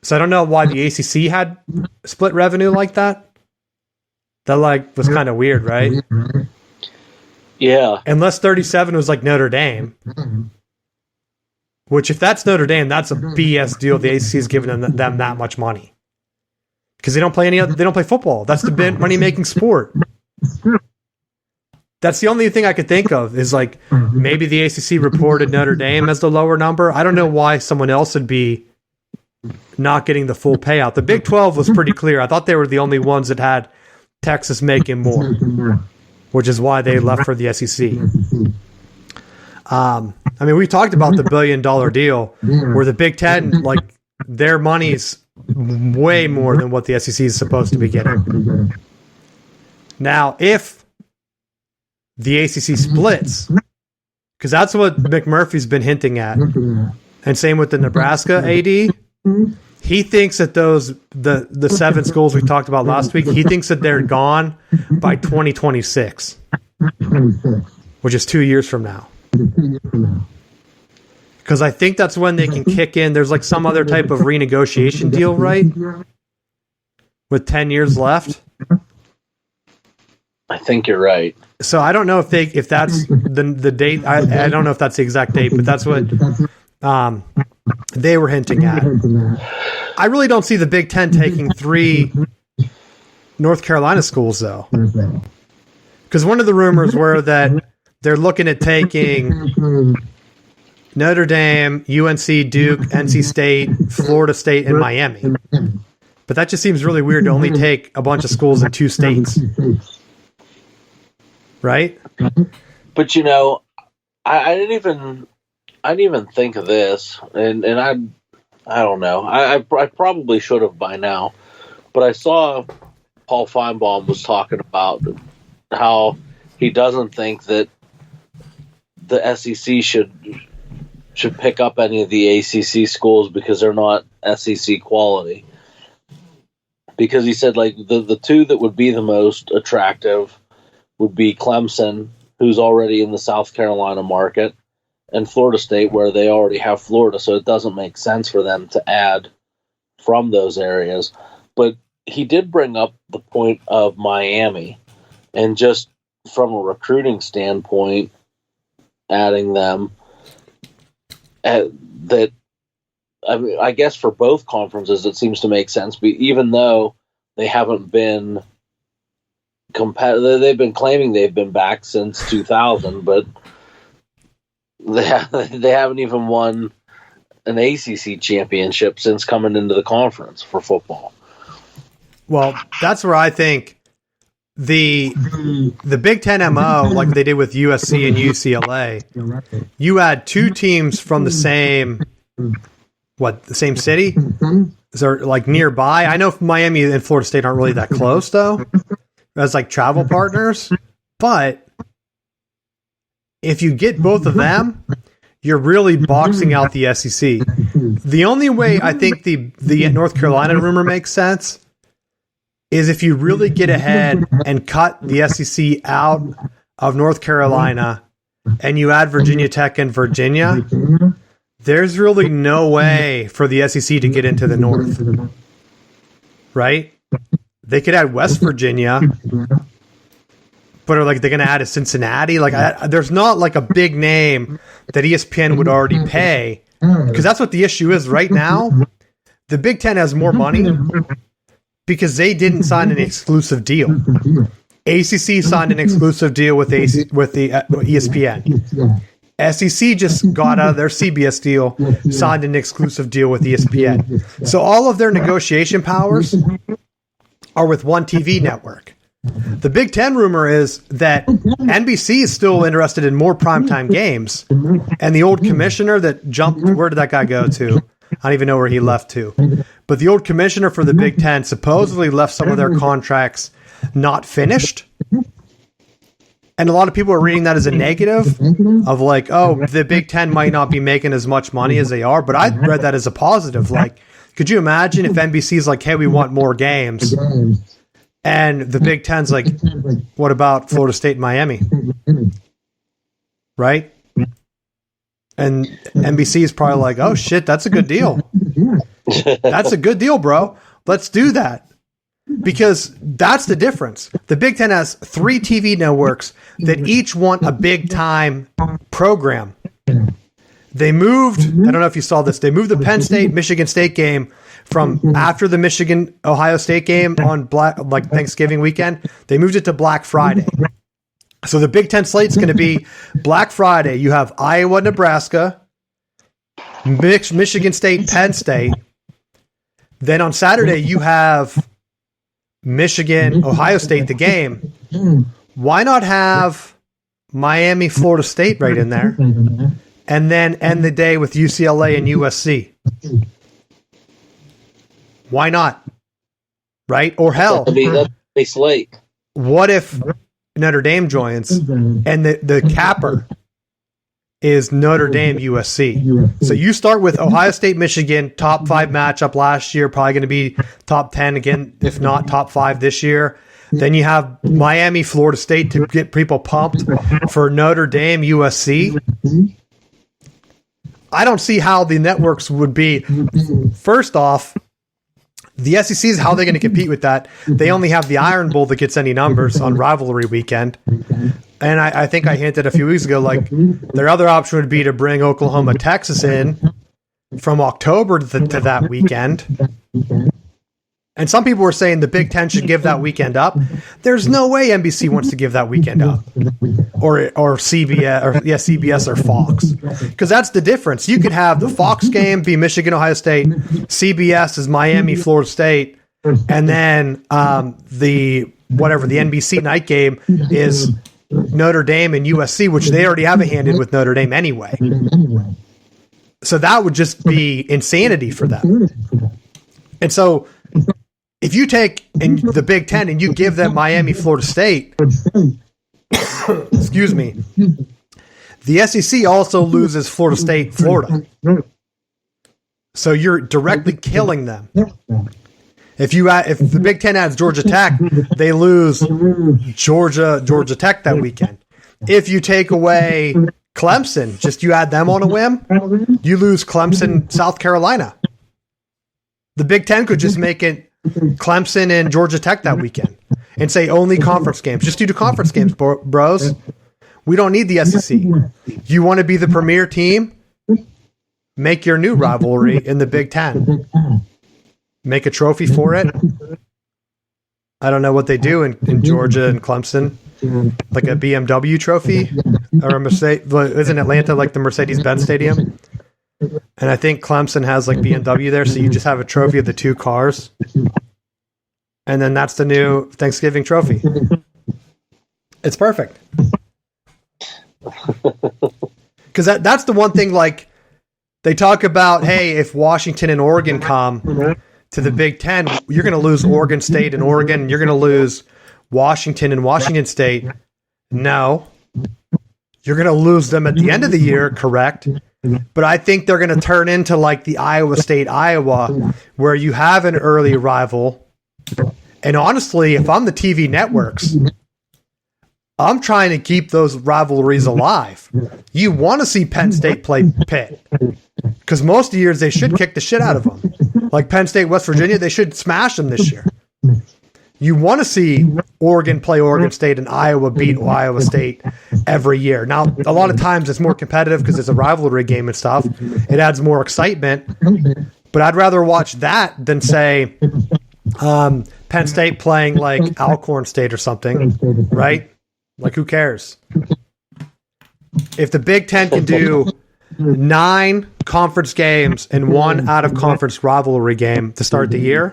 So I don't know why the ACC had split revenue like that. That like was kind of weird, right? Yeah. Unless 37 was like Notre Dame. Which, if that's Notre Dame, that's a BS deal. The ACC is giving them that much money because they don't play they don't play football. That's the big money-making sport. That's the only thing I could think of is like maybe the ACC reported Notre Dame as the lower number. I don't know why someone else would be not getting the full payout. The Big 12 was pretty clear. I thought they were the only ones that had Texas making more, which is why they left for the SEC. I mean, we talked about the $1 billion deal where the Big Ten, like, their money's way more than what the SEC is supposed to be getting. Now, if the ACC splits, because that's what McMurphy's been hinting at, and same with the Nebraska AD, he thinks that the 7 schools we talked about last week, he thinks that they're gone by 2026, which is 2 years from now. Because I think that's when they can kick in. There's like some other type of renegotiation deal, right? With 10 years left. I think you're right. So I don't know if that's the date. I don't know if that's the exact date, but that's what they were hinting at. I really don't see the Big Ten taking 3 North Carolina schools, though. Because one of the rumors were that they're looking at taking Notre Dame, UNC, Duke, NC State, Florida State, and Miami. But that just seems really weird to only take a bunch of schools in 2 states. Right? But, you know, I didn't even think of this, and I don't know. I probably should have by now. But I saw Paul Feinbaum was talking about how he doesn't think that the SEC should pick up any of the ACC schools because they're not SEC quality. Because he said, like, the 2 that would be the most attractive would be Clemson, who's already in the South Carolina market, and Florida State, where they already have Florida, so it doesn't make sense for them to add from those areas. But he did bring up the point of Miami, and just from a recruiting standpoint, adding them, that I mean, I guess for both conferences it seems to make sense, but even though they haven't been competitive, they've been claiming they've been back since 2000, but they haven't even won an ACC championship since coming into the conference for football. Well, that's where I think the Big Ten MO, like they did with USC and UCLA, you add 2 teams from the same what, the same city? Is there like nearby? I know Miami and Florida State aren't really that close though, as like travel partners. But if you get both of them, you're really boxing out the SEC. The only way I think the North Carolina rumor makes sense is if you really get ahead and cut the SEC out of North Carolina and you add Virginia Tech and Virginia, there's really no way for the SEC to get into the North. Right? They could add West Virginia, but are like they're going to add a Cincinnati? Like, there's not like a big name that ESPN would already pay, because that's what the issue is right now. The Big Ten has more money because they didn't sign an exclusive deal. ACC signed an exclusive deal with the ESPN. SEC just got out of their CBS deal, signed an exclusive deal with ESPN. So all of their negotiation powers are with one TV network. The Big Ten rumor is that NBC is still interested in more primetime games. And the old commissioner that jumped, where did that guy go to? I don't even know where he left to. But the old commissioner for the Big Ten supposedly left some of their contracts not finished. And a lot of people are reading that as a negative of like, oh, the Big Ten might not be making as much money as they are. But I read that as a positive. Like, could you imagine if NBC's like, hey, we want more games? And the Big Ten's like, what about Florida State and Miami? Right? And NBC is probably like, oh, shit, that's a good deal. That's a good deal, bro. Let's do that. Because that's the difference. The Big Ten has 3 TV networks that each want a big-time program. They moved, I don't know if you saw this, they moved the Penn State-Michigan State game from after the Michigan-Ohio State game on Thanksgiving weekend. They moved it to Black Friday. So the Big Ten slate's going to be Black Friday. You have Iowa, Nebraska, Michigan State, Penn State. Then on Saturday, you have Michigan, Ohio State, the game. Why not have Miami, Florida State right in there? And then end the day with UCLA and USC. Why not? Right? Or hell, that'd be slate. What if Notre Dame joins and the capper is Notre Dame USC? So you start with Ohio State, Michigan, top 5 matchup last year, probably going to be top 10 again, if not top 5 this year. Then you have Miami, Florida State to get people pumped for Notre Dame USC. I don't see how the networks would be. First off, the SEC is how they're going to compete with that. They only have the Iron Bowl that gets any numbers on rivalry weekend. And I think I hinted a few weeks ago, like, their other option would be to bring Oklahoma, Texas in from October to that weekend. And some people were saying the Big Ten should give that weekend up. There's no way NBC wants to give that weekend up, or CBS or Fox, because that's the difference. You could have the Fox game be Michigan, Ohio State, CBS is Miami, Florida State, and then the NBC night game is Notre Dame and USC, which they already have a hand-in with Notre Dame anyway. So that would just be insanity for them. And so if you take the Big Ten and you give them Miami, Florida State, excuse me, the SEC also loses Florida State, Florida. So you're directly killing them. If the Big Ten adds Georgia Tech, they lose Georgia Tech that weekend. If you take away Clemson, just you add them on a whim, you lose Clemson, South Carolina. The Big Ten could just make it Clemson and Georgia Tech that weekend and say only conference games. Just do the conference games, bros. We don't need the SEC. You want to be the premier team? Make your new rivalry in the Big Ten. Make a trophy for it. I don't know what they do in Georgia and Clemson. Like a BMW trophy or a Mercedes. Isn't Atlanta like the Mercedes-Benz Stadium? And I think Clemson has like BMW there, so you just have a trophy of the 2 cars. And then that's the new Thanksgiving trophy. It's perfect. Because that's the one thing, like, They talk about, hey, if Washington and Oregon come to the Big Ten, you're going to lose Oregon State and Oregon. You're going to lose Washington and Washington State. No. You're going to lose them at the end of the year, correct? But I think they're going to turn into like the Iowa State, Iowa, where you have an early rival. And honestly, if I'm the TV networks, I'm trying to keep those rivalries alive. You want to see Penn State play Pitt, because most of the years they should kick the shit out of them. Like Penn State, West Virginia, they should smash them this year. You want to see Oregon play Oregon State and Iowa beat Iowa State every year. Now, a lot of times it's more competitive because it's a rivalry game and stuff. It adds more excitement. But I'd rather watch that than, say, Penn State playing like Alcorn State or something, right? Like, who cares? If the Big Ten can do 9 conference games and 1 out-of-conference rivalry game to start the year,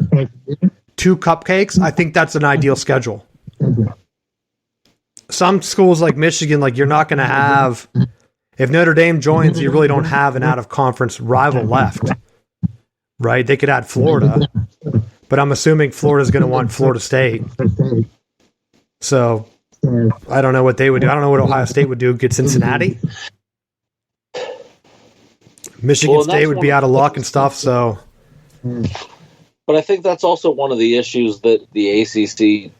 2 cupcakes, I think that's an ideal schedule. Some schools like Michigan, like you're not going to have, if Notre Dame joins, you really don't have an out-of-conference rival left, right? They could add Florida, but I'm assuming Florida's going to want Florida State. So I don't know what they would do. I don't know what Ohio State would do. Get Cincinnati? Michigan State would be out of luck and stuff, so... But I think that's also one of the issues that the ACC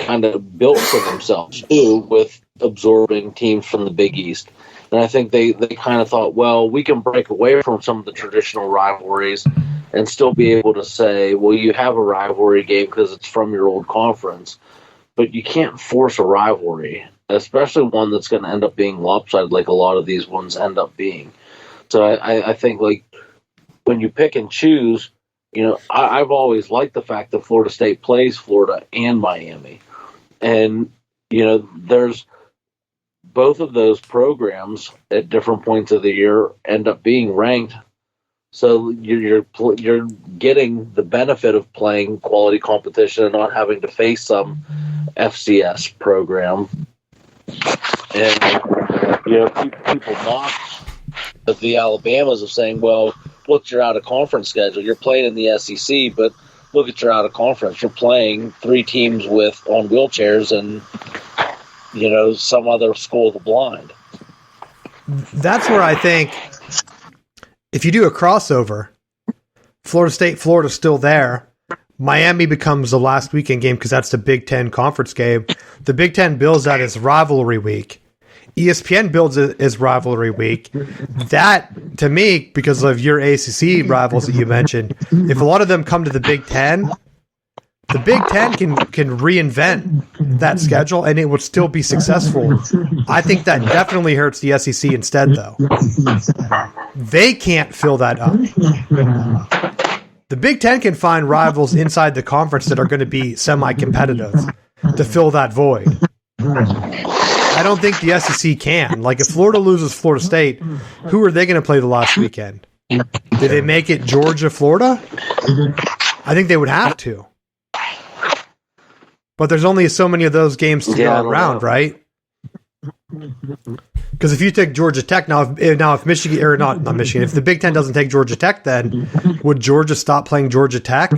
kind of built for themselves too, with absorbing teams from the Big East. And I think they kind of thought, well, we can break away from some of the traditional rivalries and still be able to say, well, you have a rivalry game because it's from your old conference, but you can't force a rivalry, especially one that's going to end up being lopsided like a lot of these ones end up being. So I think, like, when you pick and choose, you know, I've always liked the fact that Florida State plays Florida and Miami. And, you know, there's both of those programs at different points of the year end up being ranked. So you're getting the benefit of playing quality competition and not having to face some FCS program. And, you know, people mock the Alabamas of saying, well, what's your out-of-conference schedule? You're playing in the SEC, but look at your out-of-conference. You're playing 3 teams on wheelchairs and, you know, some other school of the blind. That's where I think if you do a crossover, Florida State, Florida's still there. Miami becomes the last weekend game because that's the Big Ten conference game. The Big Ten builds that as rivalry week. ESPN builds it as rivalry week. That, to me, because of your ACC rivals that you mentioned, if a lot of them come to the Big Ten can reinvent that schedule and it would still be successful. I think that definitely hurts the SEC instead, though. They can't fill that up. The Big Ten can find rivals inside the conference that are going to be semi-competitive to fill that void. I don't think the SEC can. Like, if Florida loses Florida State, who are they going to play the last weekend? Did they make it Georgia, Florida? I think they would have to. But there's only so many of those games to go around, right? Because if you take Georgia Tech now, if Michigan or not Michigan, if the Big Ten doesn't take Georgia Tech, then would Georgia stop playing Georgia Tech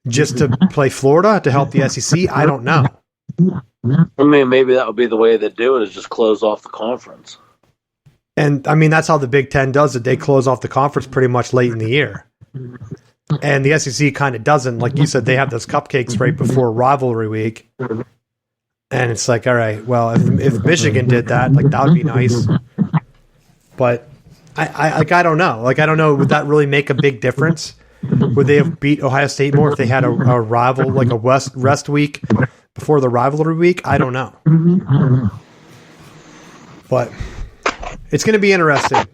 just to play Florida to help the SEC? I don't know. I mean, maybe that would be the way they do it, is just close off the conference. And, I mean, that's how the Big Ten does it. They close off the conference pretty much late in the year. And the SEC kind of doesn't. Like you said, they have those cupcakes right before rivalry week. And it's like, all right, well, if Michigan did that, like, that would be nice. But I don't know. Like, I don't know, would that really make a big difference? Would they have beat Ohio State more if they had a rival, like a rest week before the rivalry week? I don't know. But it's going to be interesting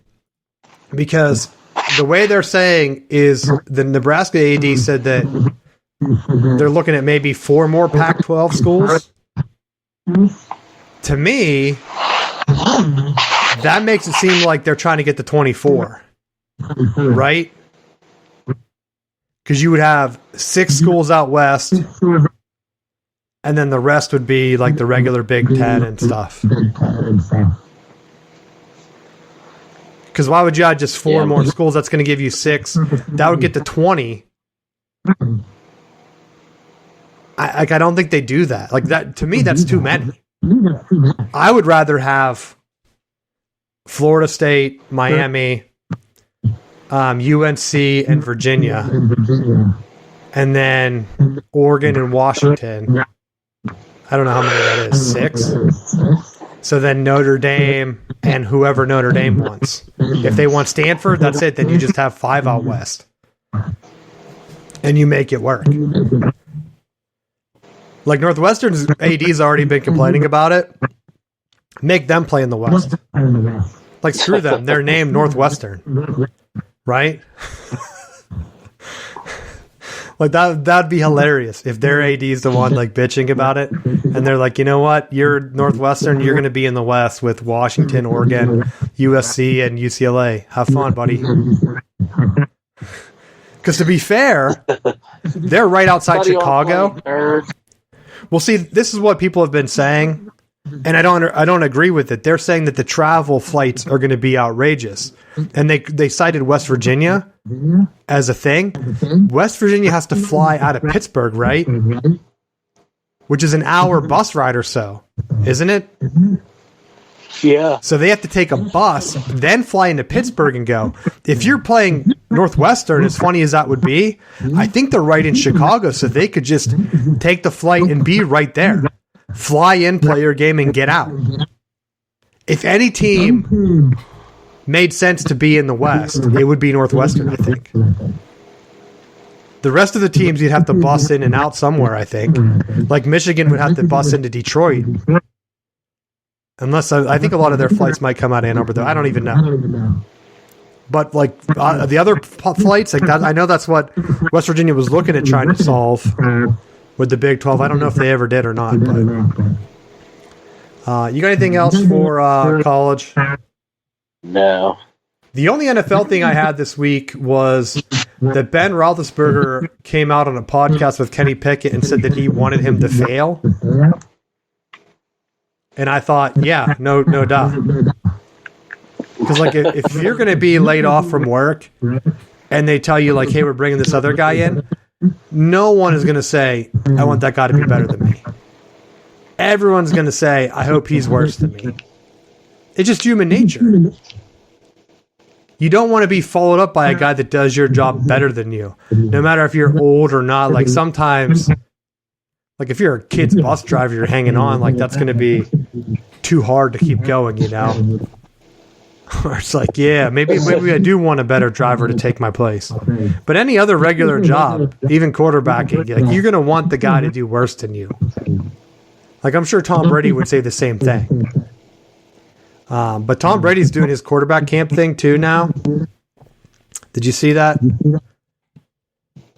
because the way they're saying is the Nebraska AD said that they're looking at maybe 4 more Pac-12 schools. To me, that makes it seem like they're trying to get to 24, right? Because you would have 6 schools out west, and then the rest would be like the regular Big Ten and stuff. Because why would you add just 4 more schools? That's going to give you 6. That would get to 20. I don't think they do that. Like that to me, that's too many. I would rather have Florida State, Miami, UNC, and Virginia, and then Oregon and Washington. I don't know how many that is. 6. So then Notre Dame and whoever Notre Dame wants. If they want Stanford, that's it. Then you just have 5 out west. And you make it work. Like Northwestern's AD's already been complaining about it. Make them play in the West. Like screw them. They're named Northwestern. Right? Like that'd be hilarious if their AD's the one like bitching about it, and they're like, you know what, you're Northwestern, you're going to be in the West with Washington, Oregon, USC, and UCLA. Have fun, buddy. Because to be fair, they're right outside Chicago. Well, see, this is what people have been saying, and I don't agree with it. They're saying that the travel flights are going to be outrageous, and they cited West Virginia as a thing. West Virginia has to fly out of Pittsburgh, right? Which is an hour bus ride or so, isn't it? Yeah. So they have to take a bus, then fly into Pittsburgh and go. If you're playing Northwestern, as funny as that would be, I think they're right in Chicago, so they could just take the flight and be right there. Fly in, play your game, and get out. If any team made sense to be in the West, it would be Northwestern, I think. The rest of the teams, you'd have to bus in and out somewhere, I think. Like Michigan would have to bus into Detroit. Unless, I think a lot of their flights might come out of Ann Arbor, though. I don't even know. But, like, the other flights, like that, I know that's what West Virginia was looking at trying to solve with the Big 12. I don't know if they ever did or not. But you got anything else for college? No. The only NFL thing I had this week was that Ben Roethlisberger came out on a podcast with Kenny Pickett and said that he wanted him to fail. And I thought, yeah, no doubt. Because, like, if you're going to be laid off from work and they tell you, like, hey, we're bringing this other guy in, no one is going to say, I want that guy to be better than me. Everyone's going to say, I hope he's worse than me. It's just human nature. You don't want to be followed up by a guy that does your job better than you, no matter if you're old or not. Like, sometimes, like, if you're a kid's bus driver, you're hanging on, like, that's going to be too hard to keep going, you know? Or it's like, yeah, maybe I do want a better driver to take my place. But any other regular job, even quarterbacking, like, you're going to want the guy to do worse than you. Like, I'm sure Tom Brady would say the same thing. But Tom Brady's doing his quarterback camp thing too now. Did you see that?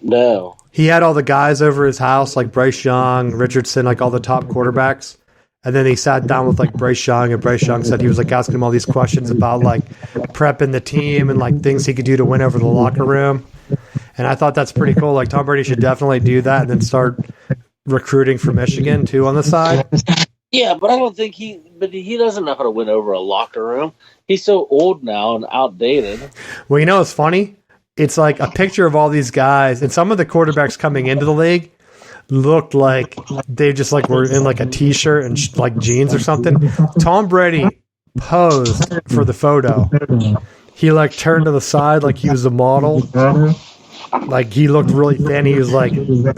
No. He had all the guys over his house, like Bryce Young, Richardson, like all the top quarterbacks. And then he sat down with like Bryce Young, and Bryce Young said he was like asking him all these questions about like prepping the team and like things he could do to win over the locker room. And I thought that's pretty cool. Like Tom Brady should definitely do that and then start recruiting for Michigan too on the side. Yeah, but I don't think he doesn't know how to win over a locker room. He's so old now and outdated. Well, you know what's funny? It's like a picture of all these guys, and some of the quarterbacks coming into the league looked like they just like were in like a t-shirt and like jeans or something. Tom Brady posed for the photo. He like turned to the side like he was a model. Like he looked really thin. He was like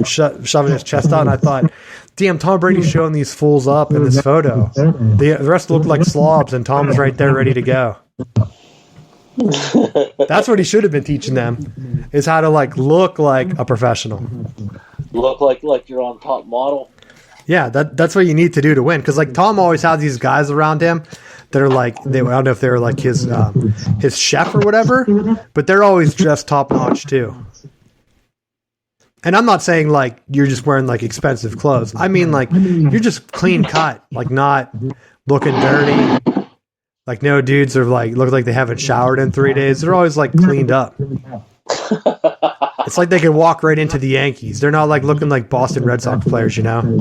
shoving his chest out, and I thought, damn, Tom Brady's showing these fools up in this photo. The rest looked like slobs, and Tom was right there ready to go. That's what he should have been teaching them, is how to like look like a professional. Look like you're on top model. Yeah, that's what you need to do to win. Because like Tom always had these guys around him that are like, I don't know if they're like his chef or whatever, but they're always dressed top notch too. And I'm not saying like you're just wearing like expensive clothes. I mean like you're just clean cut, like not looking dirty. Like no dudes are like look like they haven't showered in 3 days. They're always like cleaned up. It's like they could walk right into the Yankees. They're not like looking like Boston Red Sox players, you know?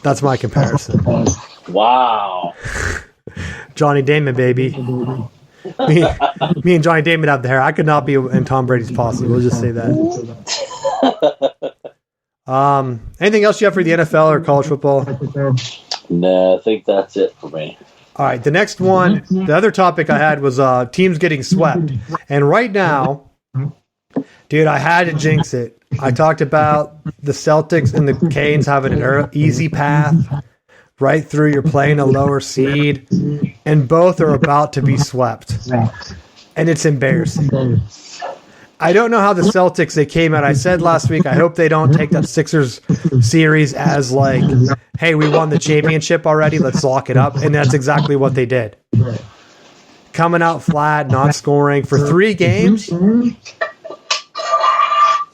That's my comparison. Wow. Johnny Damon, baby. Me and Johnny Damon have the hair. I could not be in Tom Brady's posse. We'll just say that. Anything else you have for the NFL or college football? No, I think that's it for me. All right, the next one, the other topic I had was teams getting swept. And right now, dude, I had to jinx it. I talked about the Celtics and the Canes having an easy path right through. You're playing a lower seed, and both are about to be swept. And it's embarrassing. I don't know how the Celtics, they came out. I said last week, I hope they don't take that Sixers series as like, hey, we won the championship already, let's lock it up. And that's exactly what they did. Coming out flat, not scoring for 3 games.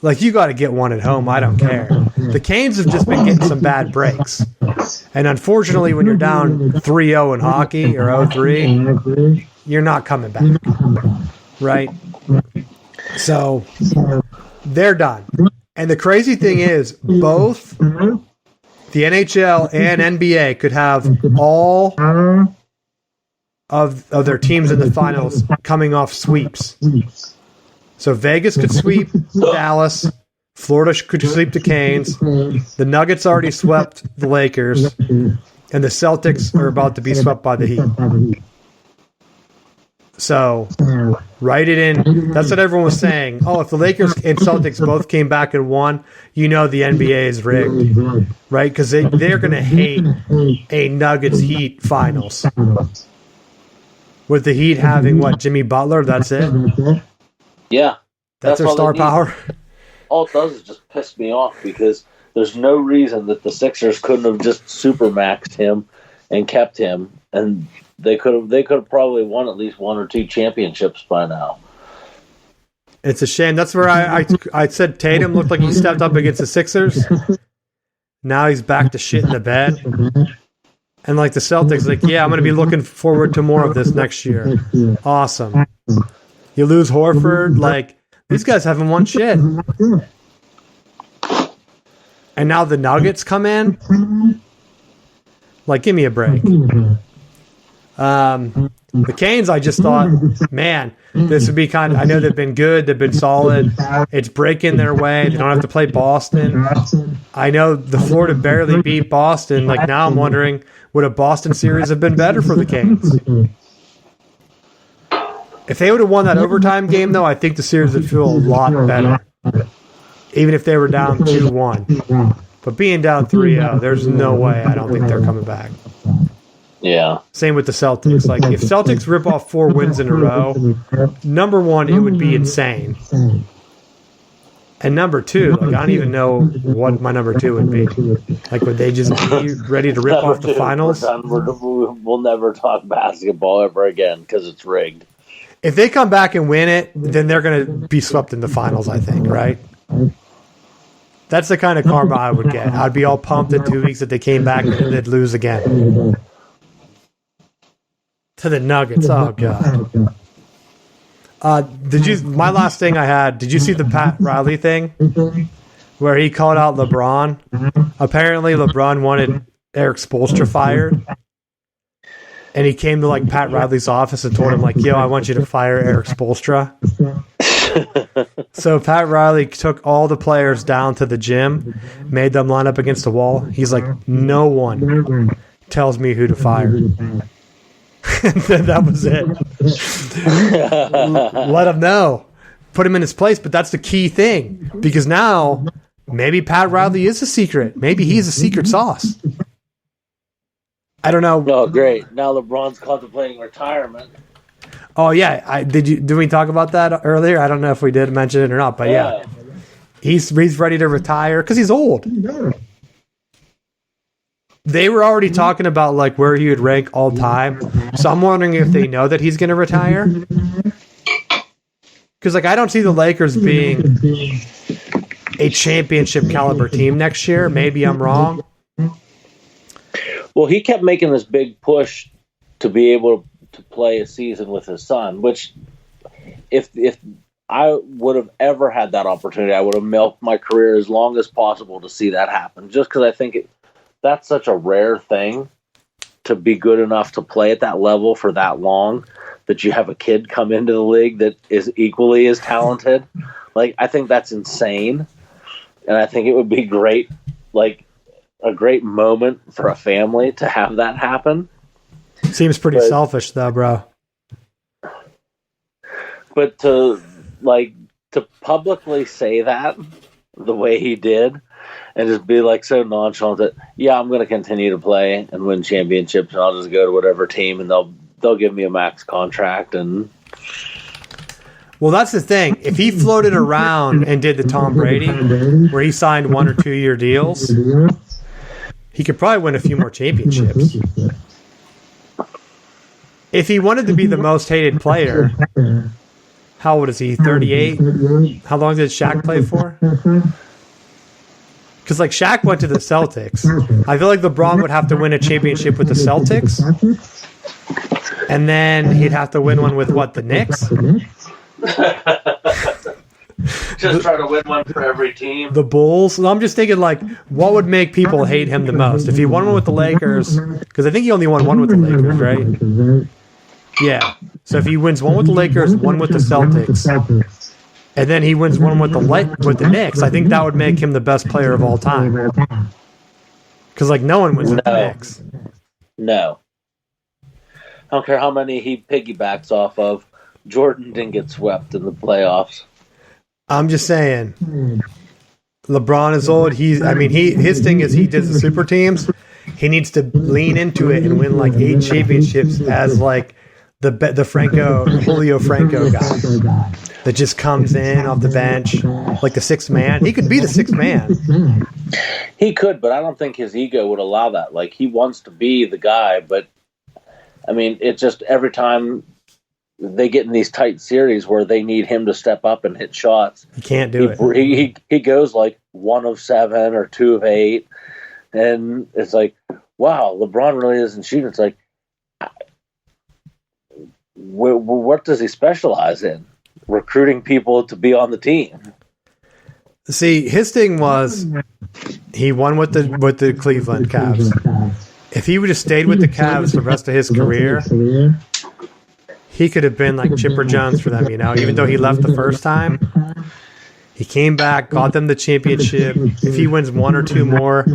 Like, you got to get one at home. I don't care. The Canes have just been getting some bad breaks. And unfortunately, when you're down 3-0 in hockey or 0-3, you're not coming back. Right? So, they're done. And the crazy thing is, both the NHL and NBA could have all of their teams in the finals coming off sweeps. So Vegas could sweep Dallas. Florida could sweep the Canes. The Nuggets already swept the Lakers. And the Celtics are about to be swept by the Heat. So, write it in. That's what everyone was saying. Oh, if the Lakers and Celtics both came back and won, you know the NBA is rigged. Right? Because they're going to hate a Nuggets-Heat finals. With the Heat having, what, Jimmy Butler? That's it? Yeah. That's their star power? All it does is just piss me off because there's no reason that the Sixers couldn't have just supermaxed him and kept him, and they could have probably won at least 1 or 2 championships by now. It's a shame. That's where I said Tatum looked like he stepped up against the Sixers. Now he's back to shit in the bed. And like the Celtics, like, yeah, I'm going to be looking forward to more of this next year. Awesome. You lose Horford, like, these guys haven't won shit. And now the Nuggets come in? Like, give me a break. The Canes, I just thought, man, this would be kind of, I know they've been good, they've been solid. It's breaking their way. They don't have to play Boston. I know the Florida barely beat Boston. Like, now I'm wondering, would a Boston series have been better for the Canes? If they would have won that overtime game, though, I think the series would feel a lot better. Even if they were down 2-1. But being down 3-0, there's no way I don't think they're coming back. Yeah. Same with the Celtics. Like, if Celtics rip off 4 wins in a row, number one, it would be insane. And number 2, like, I don't even know what my number 2 would be. Like, would they just be ready to rip off the finals? We'll never talk basketball ever again because it's rigged. If they come back and win it, then they're going to be swept in the finals, I think, right? That's the kind of karma I would get. I'd be all pumped in 2 weeks that they came back and they'd lose again. To the Nuggets. Oh, God. My last thing I had, did you see the Pat Riley thing? Where he called out LeBron? Apparently, LeBron wanted Eric Spoelstra fired. And he came to, like, Pat Riley's office and told him, like, yo, I want you to fire Eric Spoelstra. So Pat Riley took all the players down to the gym, made them line up against the wall. He's like, no one tells me who to fire. And then that was it. Let him know. Put him in his place. But that's the key thing. Because now, maybe Pat Riley is a secret. Maybe he's a secret sauce. I don't know. Oh, great. Now LeBron's contemplating retirement. Oh, yeah. Did we talk about that earlier? I don't know if we did mention it or not, but yeah. He's ready to retire because he's old. They were already talking about like where he would rank all time. So I'm wondering if they know that he's going to retire. Because like I don't see the Lakers being a championship caliber team next year. Maybe I'm wrong. Well, he kept making this big push to be able to play a season with his son, which if I would have ever had that opportunity, I would have milked my career as long as possible to see that happen, just because I think that's such a rare thing to be good enough to play at that level for that long, that you have a kid come into the league that is equally as talented. Like, I think that's insane. And I think it would be great, like a great moment for a family to have that happen. Seems pretty selfish though, bro. But to publicly say that the way he did and just be like so nonchalant that, yeah, I'm going to continue to play and win championships and I'll just go to whatever team and they'll give me a max contract. And well, that's the thing. If he floated around and did the Tom Brady, where he signed 1 or 2 year deals, he could probably win a few more championships. If he wanted to be the most hated player, how old is he? 38? How long did Shaq play for? Because, like, Shaq went to the Celtics. I feel like LeBron would have to win a championship with the Celtics. And then he'd have to win one with, what, the Knicks? Just try to win one for every team. The Bulls. I'm just thinking, like, what would make people hate him the most? If he won one with the Lakers, because I think he only won one with the Lakers, right? Yeah. So if he wins one with the Lakers, one with the Celtics, and then he wins one with the Knicks, I think that would make him the best player of all time. Because, like, no one wins with the Knicks. No. I don't care how many he piggybacks off of. Jordan didn't get swept in the playoffs. I'm just saying. LeBron is old. His thing is he did the super teams. He needs to lean into it and win like 8 championships as like the Julio Franco guy that just comes in off the bench like the 6th man. He could be the 6th man. He could, but I don't think his ego would allow that. Like, he wants to be the guy, but I mean, it's just every time they get in these tight series where they need him to step up and hit shots, he can't do it. He goes like 1 of 7 or 2 of 8, and it's like, wow, LeBron really isn't shooting. It's like, what does he specialize in? Recruiting people to be on the team. See, his thing was he won with the Cleveland Cavs. If he would have stayed with the Cavs for the rest of his career, he could have been like Chipper Jones for them, you know, even though he left the first time. He came back, got them the championship. If he wins 1 or 2 more,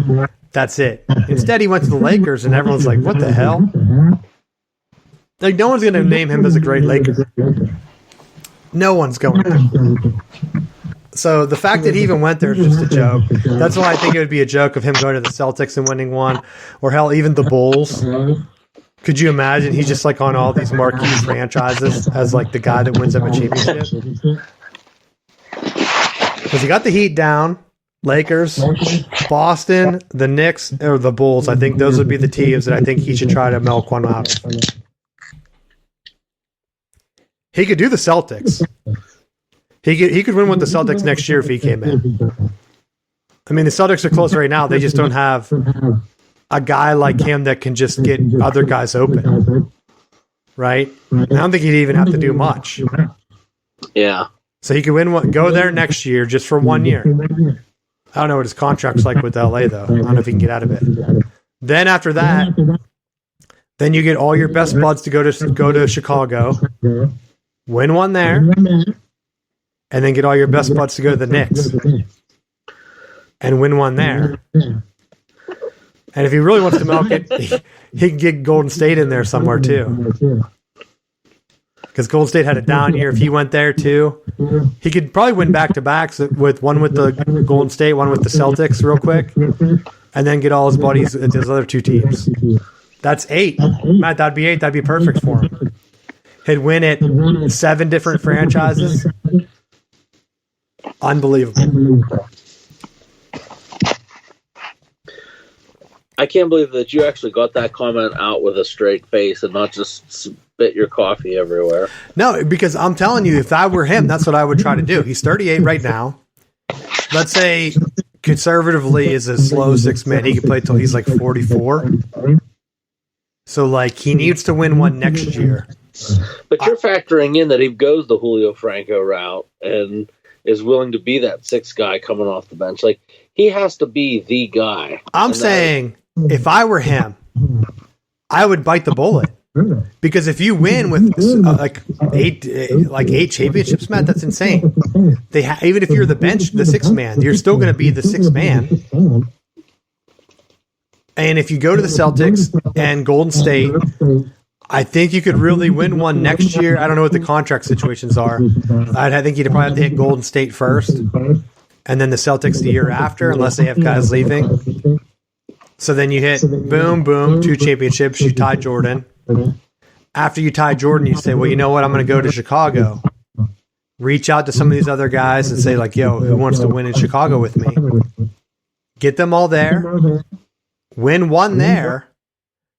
that's it. Instead, he went to the Lakers, and everyone's like, what the hell? Like, no one's going to name him as a great Laker. No one's going to. So the fact that he even went there is just a joke. That's why I think it would be a joke of him going to the Celtics and winning one, or hell, even the Bulls. Could you imagine he's just like on all these marquee franchises as like the guy that wins them a championship? Because he got the Heat down, Lakers, Boston, the Knicks, or the Bulls. I think those would be the teams that I think he should try to milk one out of. He could do the Celtics. He could win with the Celtics next year if he came in. I mean, the Celtics are close right now. They just don't have a guy like him that can just get other guys open. Right? I don't think he'd even have to do much. Yeah. So he could win go there next year just for 1 year. I don't know what his contract's like with LA, though. I don't know if he can get out of it. Then after that, then you get all your best buds to go to Chicago, win one there, and then get all your best buds to go to the Knicks and win one there. And if he really wants to milk it, he can get Golden State in there somewhere too. Because Golden State had a down year. If he went there too, he could probably win back-to-backs with one with the Golden State, one with the Celtics real quick, and then get all his buddies at his other 2 teams. That's 8. Matt, that'd be 8. That'd be perfect for him. He'd win at 7 different franchises. Unbelievable. I can't believe that you actually got that comment out with a straight face and not just spit your coffee everywhere. No, because I'm telling you, if I were him, that's what I would try to do. He's 38 right now. Let's say conservatively is a slow 6 man. He could play till he's like 44. So, like, he needs to win one next year. But you're factoring in that he goes the Julio Franco route and is willing to be that 6th guy coming off the bench. Like, he has to be the guy. I'm saying, if I were him, I would bite the bullet. Because if you win with like eight championships, Matt, that's insane. Even if you're the bench, the sixth man, you're still going to be the sixth man. And if you go to the Celtics and Golden State, I think you could really win one next year. I don't know what the contract situations are. I think you'd probably have to hit Golden State first, and then the Celtics the year after, unless they have guys leaving. So then you hit boom, boom, 2 championships. You tie Jordan. After you tie Jordan, you say, well, you know what? I'm going to go to Chicago. Reach out to some of these other guys and say, like, yo, who wants to win in Chicago with me? Get them all there. Win one there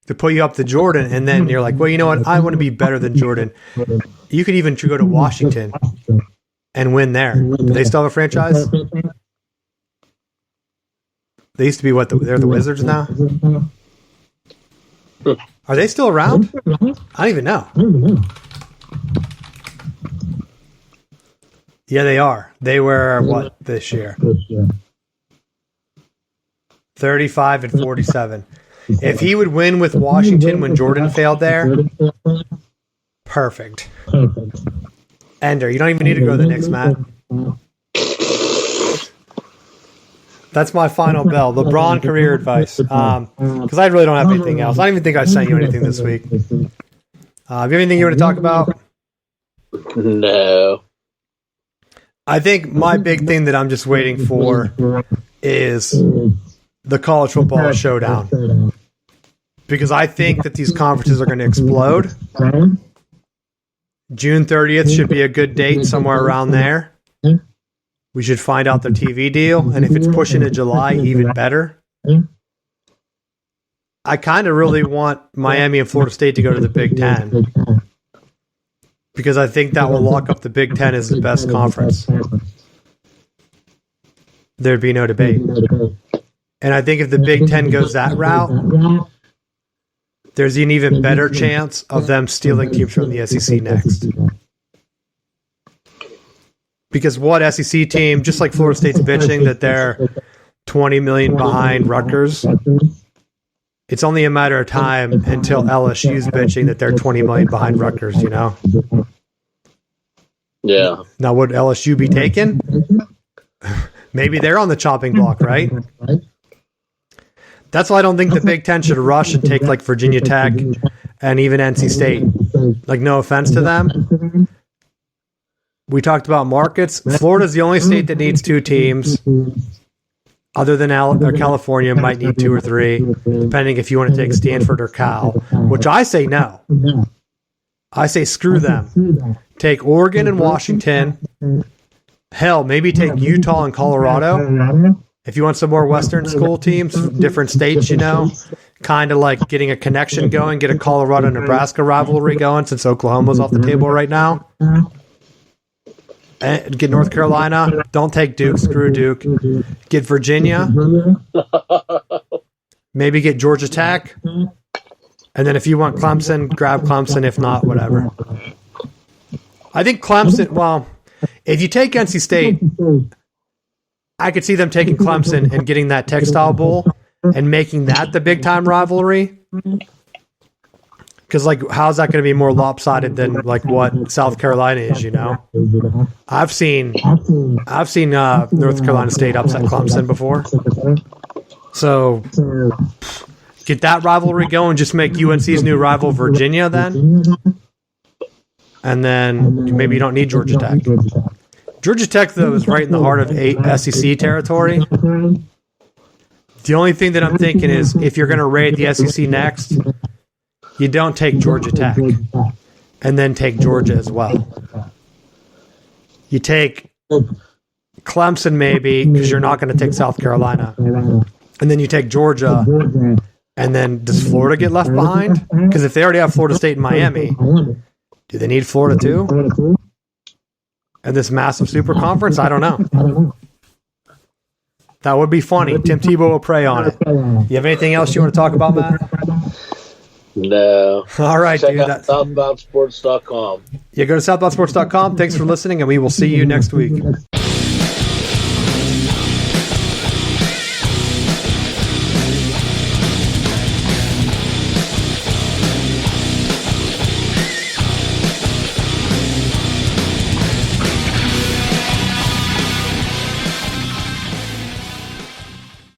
to put you up to Jordan. And then you're like, well, you know what? I want to be better than Jordan. You could even go to Washington and win there. Do they still have a franchise? They used to be they're the Wizards now? Are they still around? I don't even know. Yeah, they are. They were, what, this year? 35 and 47. If he would win with Washington when Jordan failed there, perfect. Ender, you don't even need to go to the Knicks, Matt. That's my final bell. LeBron career advice. Because I really don't have anything else. I don't even think I sent you anything this week. Have you have anything you want to talk about? No. I think my big thing that I'm just waiting for is the college football showdown. Because I think that these conferences are going to explode. June 30th should be a good date, somewhere around there. We should find out the TV deal, and if it's pushing to July, even better. I kind of really want Miami and Florida State to go to the Big Ten because I think that will lock up the Big Ten as the best conference. There'd be no debate. And I think if the Big Ten goes that route, there's an even better chance of them stealing teams from the SEC next. Because what SEC team, just like Florida State's bitching that they're $20 million behind Rutgers, it's only a matter of time until LSU's bitching that they're $20 million behind Rutgers, you know? Yeah. Now, would LSU be taken? Maybe they're on the chopping block, right? That's why I don't think the Big Ten should rush and take like Virginia Tech and even NC State. Like, no offense to them. We talked about markets. Florida's the only state that needs 2 teams. Other than California, might need 2 or 3, depending if you want to take Stanford or Cal, which I say no. I say screw them. Take Oregon and Washington. Hell, maybe take Utah and Colorado. If you want some more Western school teams, different states, you know, kind of like getting a connection going, get a Colorado-Nebraska rivalry going since Oklahoma's off the table right now. Get North Carolina. Don't take Duke. Screw Duke. Get Virginia. Maybe get Georgia Tech. And then if you want Clemson, grab Clemson. If not, whatever. I think Clemson, well, if you take NC State, I could see them taking Clemson and getting that Textile Bowl and making that the big-time rivalry. Because, like, how's that going to be more lopsided than, like, what South Carolina is, you know? I've seen North Carolina State upset Clemson before. So, get that rivalry going. Just make UNC's new rival Virginia then. And then maybe you don't need Georgia Tech. Georgia Tech, though, is right in the heart of SEC territory. The only thing that I'm thinking is if you're going to raid the SEC next, you don't take Georgia Tech and then take Georgia as well. You take Clemson maybe because you're not going to take South Carolina. And then you take Georgia. And then does Florida get left behind? Because if they already have Florida State and Miami, do they need Florida too? And this massive super conference? I don't know. That would be funny. Tim Tebow will prey on it. You have anything else you want to talk about, Matt? No. All right, Check dude. out southboundsports.com. Yeah, go to southboundsports.com. Thanks for listening, and we will see you next week.